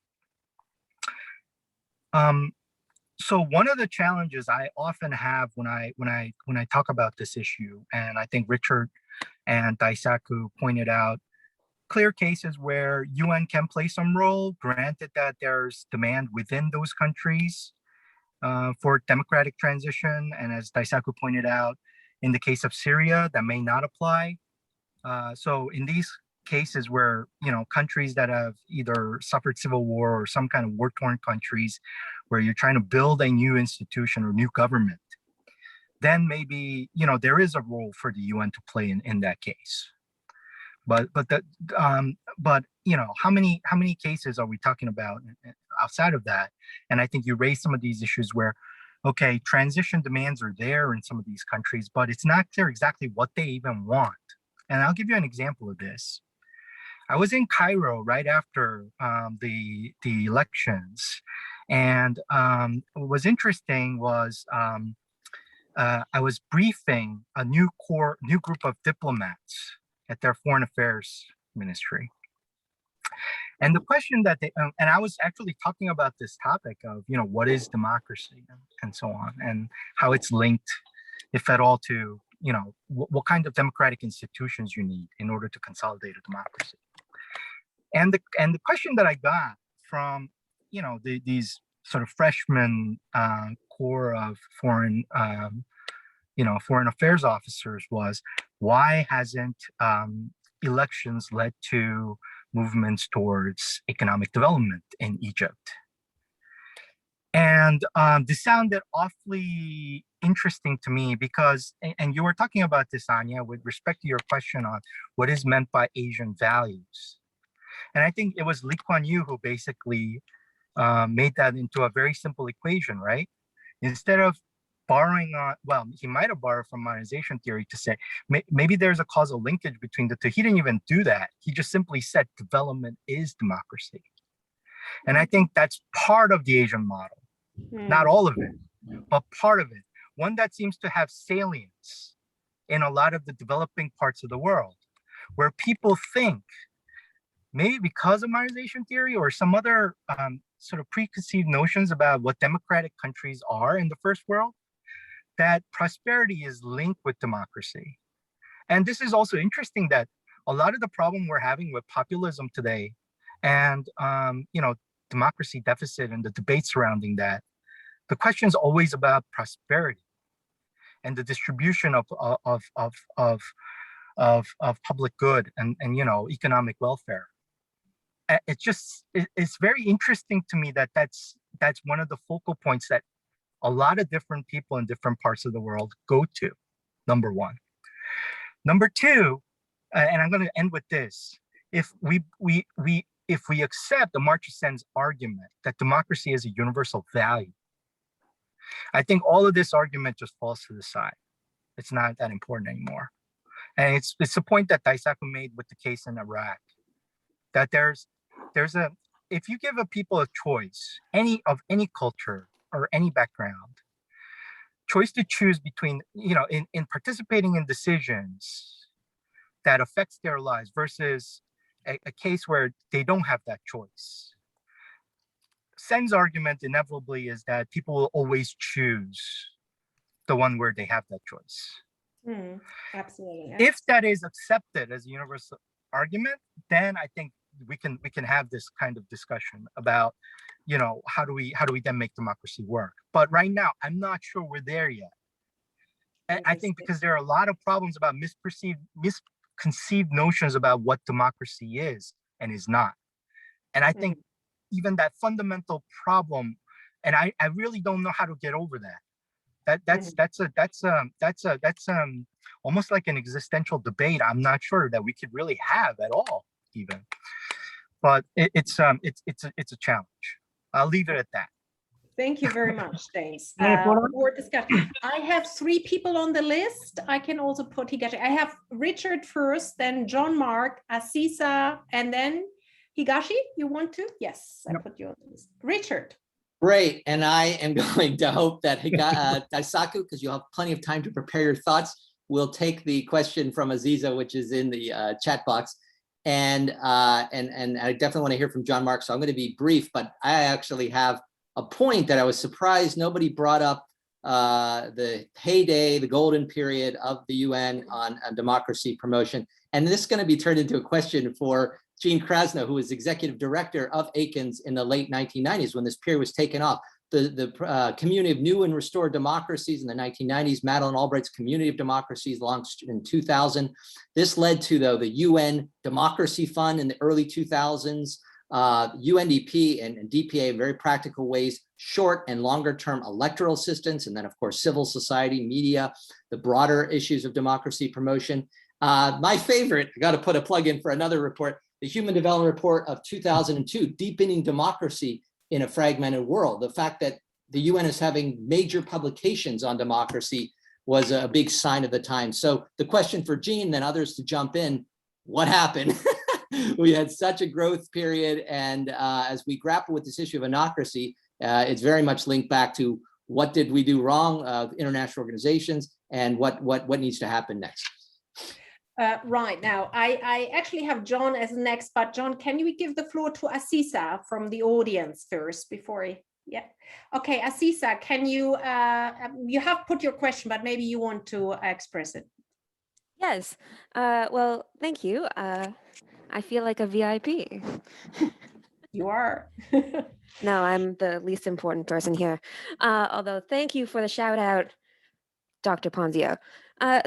So one of the challenges I often have when I talk about this issue, and I think Richard and Daisaku pointed out clear cases where UN can play some role, granted that there's demand within those countries for democratic transition. And as Daisaku pointed out, in the case of Syria, that may not apply. So in these cases where, countries that have either suffered civil war or some kind of war-torn countries where you're trying to build a new institution or new government, then maybe, there is a role for the UN to play in that case. But how many cases are we talking about outside of that? And I think you raised some of these issues where, okay, transition demands are there in some of these countries, but it's not clear exactly what they even want. And I'll give you an example of this. I was in Cairo right after the elections, and what was interesting was I was briefing a new group of diplomats at their foreign affairs ministry. And the question that and I was actually talking about this topic of, what is democracy and so on, and how it's linked, if at all, to, what kind of democratic institutions you need in order to consolidate a democracy. And the question that I got from, these sort of freshman core of foreign affairs officers was, why hasn't elections led to movements towards economic development in Egypt. And this sounded awfully interesting to me because, and you were talking about this, Anja, with respect to your question on what is meant by Asian values. And I think it was Lee Kuan Yew who basically made that into a very simple equation, right? Instead of borrowing on, well, he might have borrowed from monetization theory to say, maybe there's a causal linkage between the two. He didn't even do that. He just simply said development is democracy. And I think that's part of the Asian model, not all of it, but part of it. One that seems to have salience in a lot of the developing parts of the world, where people think, maybe because of monetization theory or some other sort of preconceived notions about what democratic countries are in the first world, that prosperity is linked with democracy. And this is also interesting that a lot of the problem we're having with populism today and democracy deficit and the debate surrounding that, the question is always about prosperity and the distribution of public good and economic welfare. It's very interesting to me that that's one of the focal points that a lot of different people in different parts of the world go to, number one. Number two, and I'm going to end with this, if we accept Amartya Sen's argument that democracy is a universal value, I think all of this argument just falls to the side. It's not that important anymore. And it's the point that Daisaku made with the case in Iraq, that if you give a people a choice, any culture or any background, choice to choose between, in participating in decisions that affects their lives versus a case where they don't have that choice. Sen's argument inevitably is that people will always choose the one where they have that choice. Absolutely. If that is accepted as a universal argument, then I think we can have this kind of discussion about, how do we then make democracy work? But right now, I'm not sure we're there yet. And I think because there are a lot of problems about misconceived notions about what democracy is and is not. And I think even that fundamental problem, and I really don't know how to get over that. That's almost like an existential debate. I'm not sure that we could really have at all, even. But it's a challenge. I'll leave it at that. Thank you very much, James. More More discussion. I have 3 people on the list. I can also put Higashi. I have Richard first, then John Mark, Asisa, and then Higashi. You want to? Yes, I put you on the list. Richard. Great, and I am going to hope that Daisaku, because you'll have plenty of time to prepare your thoughts, will take the question from Aziza, which is in the chat box. And I definitely want to hear from John Mark, so I'm going to be brief, but I actually have a point that I was surprised nobody brought up the heyday, the golden period of the UN on democracy promotion. And this is going to be turned into a question for Jean Krasno, who was executive director of ACANS in the late 1990s when this period was taken off. The Community of New and Restored Democracies in the 1990s, Madeleine Albright's Community of Democracies launched in 2000. This led to, though, the UN Democracy Fund in the early 2000s, UNDP and DPA in very practical ways, short and longer term electoral assistance, and then, of course, civil society, media, the broader issues of democracy promotion. My favorite, I got to put a plug in for another report, the Human Development Report of 2002, Deepening Democracy in a Fragmented World. The fact that the UN is having major publications on democracy was a big sign of the time. So the question for Jean, then others to jump in, what happened? We had such a growth period, and as we grapple with this issue of anocracy, it's very much linked back to what did we do wrong, international organizations, and what needs to happen next. Right, now, I actually have John as next, but John, can you give the floor to Asisa from the audience first before he, yeah. Okay, Asisa, can you, you have put your question, but maybe you want to express it. Yes, well, thank you. I feel like a VIP. You are. No, I'm the least important person here. Although, thank you for the shout out, Dr. Ponzio.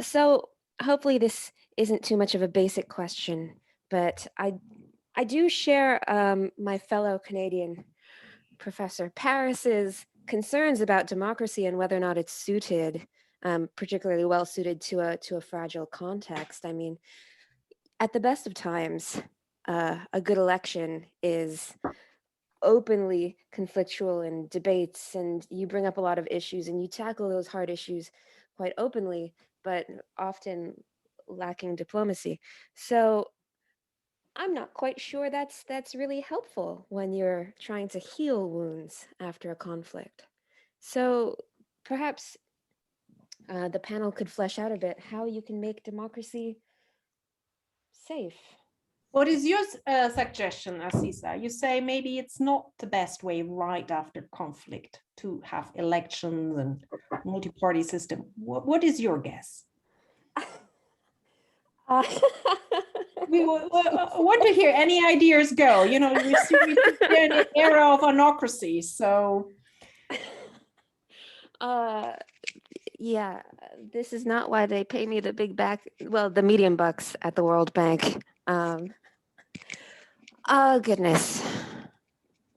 So hopefully this isn't too much of a basic question, but I do share my fellow Canadian Professor Paris's concerns about democracy and whether or not it's suited, particularly well suited to a fragile context. I mean, at the best of times, a good election is openly conflictual in debates, and you bring up a lot of issues and you tackle those hard issues quite openly, but often lacking diplomacy. So I'm not quite sure that's really helpful when you're trying to heal wounds after a conflict. So perhaps the panel could flesh out a bit how you can make democracy safe. What is your suggestion, Aziza? You say maybe it's not the best way right after conflict to have elections and multi-party system. What is your guess? We want to hear any ideas go. You know, we're still in an era of anocracy, so. Yeah, this is not why they pay me the the medium bucks at the World Bank. Oh, goodness.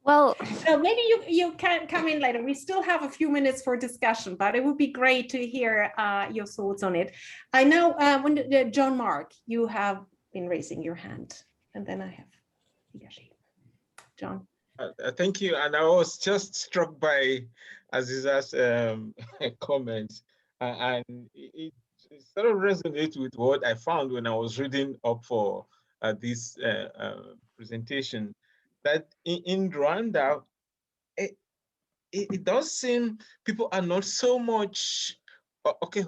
Well, maybe you can come in later. We still have a few minutes for discussion, but it would be great to hear your thoughts on it. I know when John Mark, you have been raising your hand, and then I have Higashi. John. Thank you. And I was just struck by Aziza's comments, and it sort of resonates with what I found when I was reading up for this presentation, that in Rwanda, it does seem people are not so much, okay,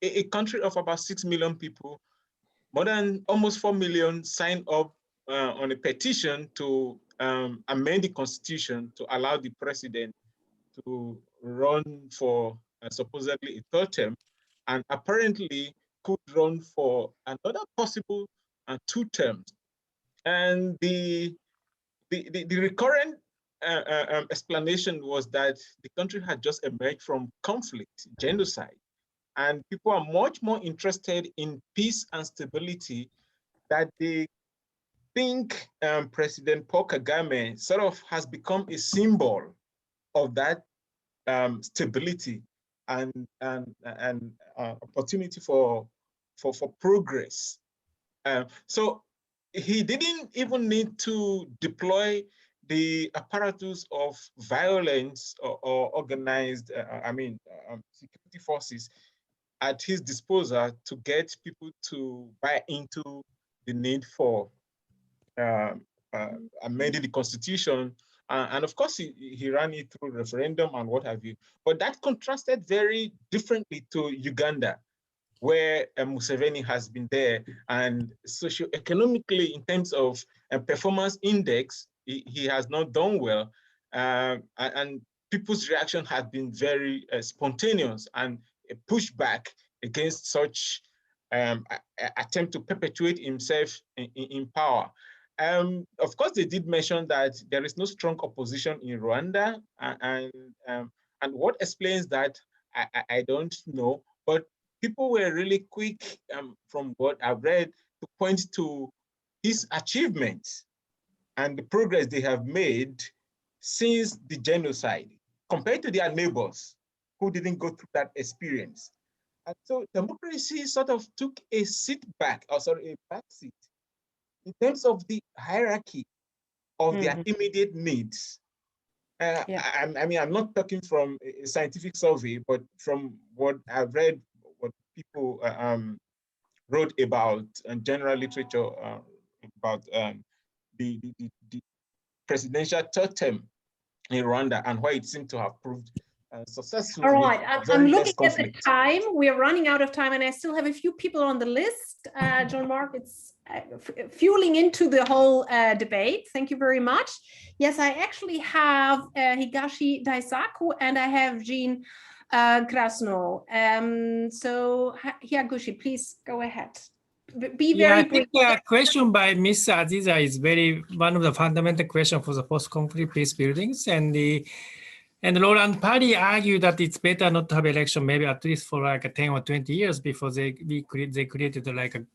a country of about 6 million people, more than almost 4 million signed up on a petition to amend the constitution to allow the president to run for supposedly a third term, and apparently could run for another possible 2 terms. And the recurrent explanation was that the country had just emerged from conflict, genocide, and people are much more interested in peace and stability, that they think President Paul Kagame sort of has become a symbol of that stability and opportunity for progress. So he didn't even need to deploy the apparatus of violence or organized, security forces at his disposal to get people to buy into the need for amending the constitution. And of course, he ran it through referendum and what have you. But that contrasted very differently to Uganda, where Museveni has been there, and socioeconomically, in terms of a performance index, he has not done well. And people's reaction has been very spontaneous and a pushback against such attempt to perpetuate himself in power. Of course, they did mention that there is no strong opposition in Rwanda, and what explains that, I don't know, but people were really quick, from what I've read, to point to his achievements and the progress they have made since the genocide, compared to their neighbors who didn't go through that experience. And so democracy sort of took a backseat in terms of the hierarchy of their immediate needs. I'm not talking from a scientific survey, but from what I've read, what people wrote about, and general literature about the presidential third term in Rwanda and why it seemed to have proved successful. All right, I'm looking at the time. We're running out of time, and I still have a few people on the list. John Mark, it's fueling into the whole debate. Thank you very much. Yes, I actually have Higashi Daisaku, and I have Jean Krasno. So Higashi, please go ahead. Be very brief. I think the question by Ms. Aziza is one of the fundamental questions for the post-conflict peace buildings, and And Laurent Party argued that it's better not to have election, maybe at least for like 10 or 20 years before they created like a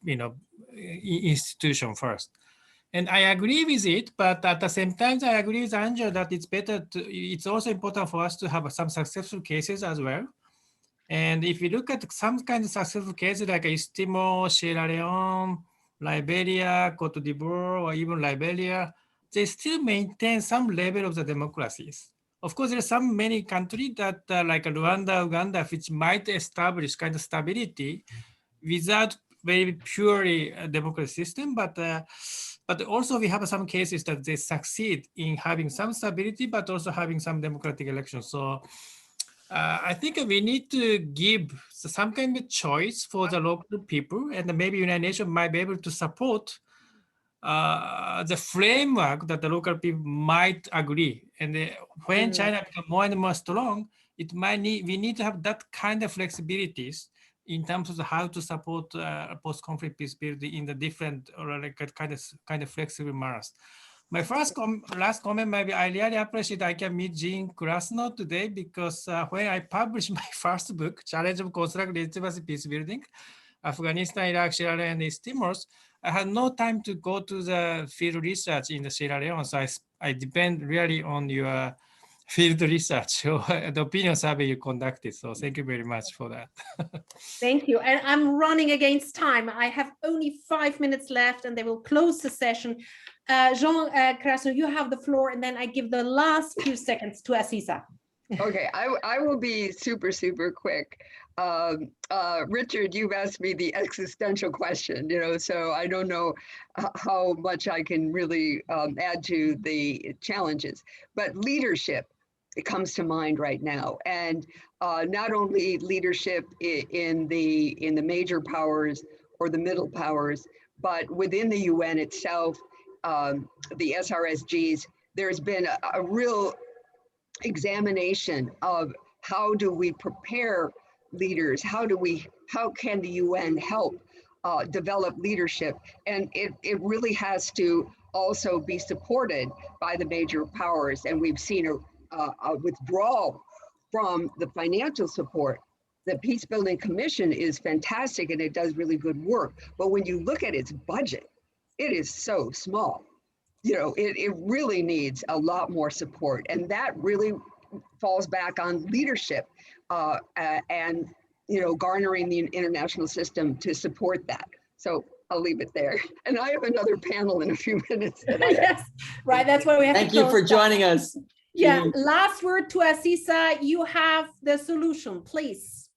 institution first. And I agree with it, but at the same time, I agree with Anja that it's also important for us to have some successful cases as well. And if you look at some kind of successful cases like East Timor, Sierra Leone, Liberia, Cote d'Ivoire, or even Liberia, they still maintain some level of the democracies. Of course, there are many countries that like Rwanda, Uganda, which might establish kind of stability without very purely a democratic system, but also we have some cases that they succeed in having some stability, but also having some democratic elections. So I think we need to give some kind of choice for the local people, and maybe United Nations might be able to support the framework that the local people might agree. And when China becomes more and more strong, we need to have that kind of flexibilities in terms of how to support post-conflict peace building in the different or like kind of flexible manners. My last comment, maybe I really appreciate I can meet Jean Krasno today because when I published my first book, Challenge of Construct Legitimacy Peace Building, Afghanistan, Iraq, Sierra Leone, and East Timor, I had no time to go to the field research in the Sierra Leone, so I depend really on your field research or the opinion survey you conducted. So thank you very much for that. Thank you. And I'm running against time. I have only 5 minutes left and they will close the session. Jean Krasno, you have the floor, and then I give the last few seconds to Aziza. Okay, I will be super quick. Richard, you've asked me the existential question, so I don't know how much I can really add to the challenges, but leadership, it comes to mind right now. And not only leadership in the major powers or the middle powers, but within the UN itself, the SRSGs, there's been a real examination of how do we prepare leaders, how can the UN help develop leadership, and it really has to also be supported by the major powers. And we've seen a withdrawal from the financial support. The Peace Building Commission is fantastic and it does really good work, but when you look at its budget, it is so small. It really needs a lot more support, and that really falls back on leadership and garnering the international system to support that. So I'll leave it there. And I have another panel in a few minutes. Yes, right. That's why we have. Thank you for joining us. Yeah. Last word to Aziza. You have the solution, please.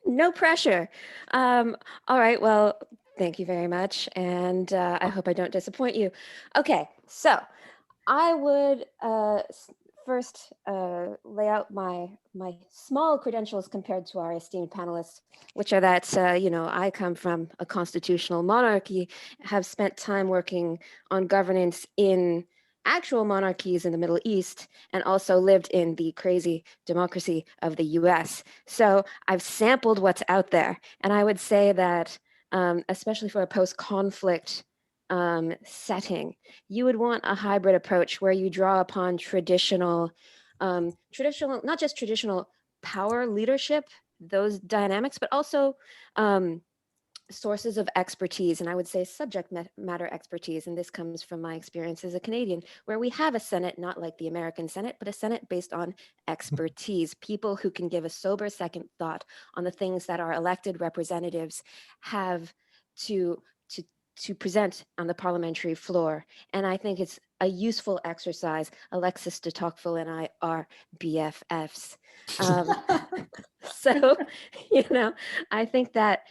No pressure. All right. Well, thank you very much. And I hope I don't disappoint you. Okay. So I would first lay out my small credentials compared to our esteemed panelists, which are that, I come from a constitutional monarchy, have spent time working on governance in actual monarchies in the Middle East, and also lived in the crazy democracy of the US. So I've sampled what's out there. And I would say that, especially for a post-conflict setting, you would want a hybrid approach where you draw upon traditional, not just traditional power leadership, those dynamics, but also sources of expertise, and I would say subject matter expertise. And this comes from my experience as a Canadian, where we have a Senate, not like the American Senate, but a Senate based on expertise, people who can give a sober second thought on the things that our elected representatives have to present on the parliamentary floor. And I think it's a useful exercise. Alexis de Tocqueville and I are BFFs. So, I think that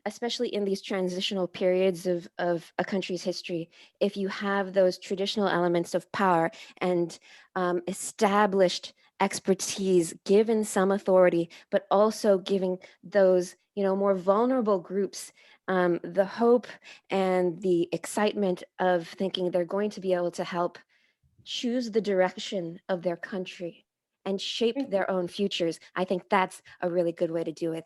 especially in these transitional periods of a country's history, if you have those traditional elements of power and established expertise, given some authority, but also giving those more vulnerable groups the hope and the excitement of thinking they're going to be able to help choose the direction of their country and shape their own futures, I think that's a really good way to do it.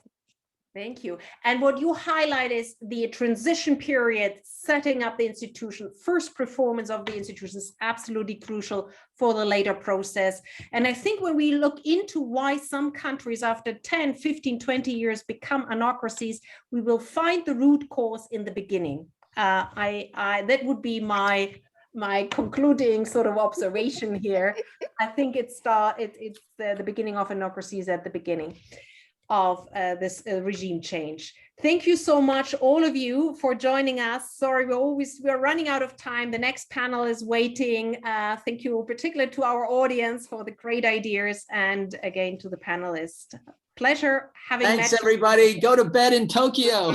Thank you. And what you highlight is the transition period, setting up the institution, first performance of the institution is absolutely crucial for the later process. And I think when we look into why some countries after 10, 15, 20 years become anocracies, we will find the root cause in the beginning. That would be my concluding sort of observation here. I think it's the beginning of anocracies at the beginning of this regime change. Thank you so much, all of you, for joining us. Sorry, we're running out of time. The next panel is waiting. Thank you, particularly to our audience for the great ideas, and again to the panelists. Pleasure having met you. Thanks, everybody. Go to bed in Tokyo.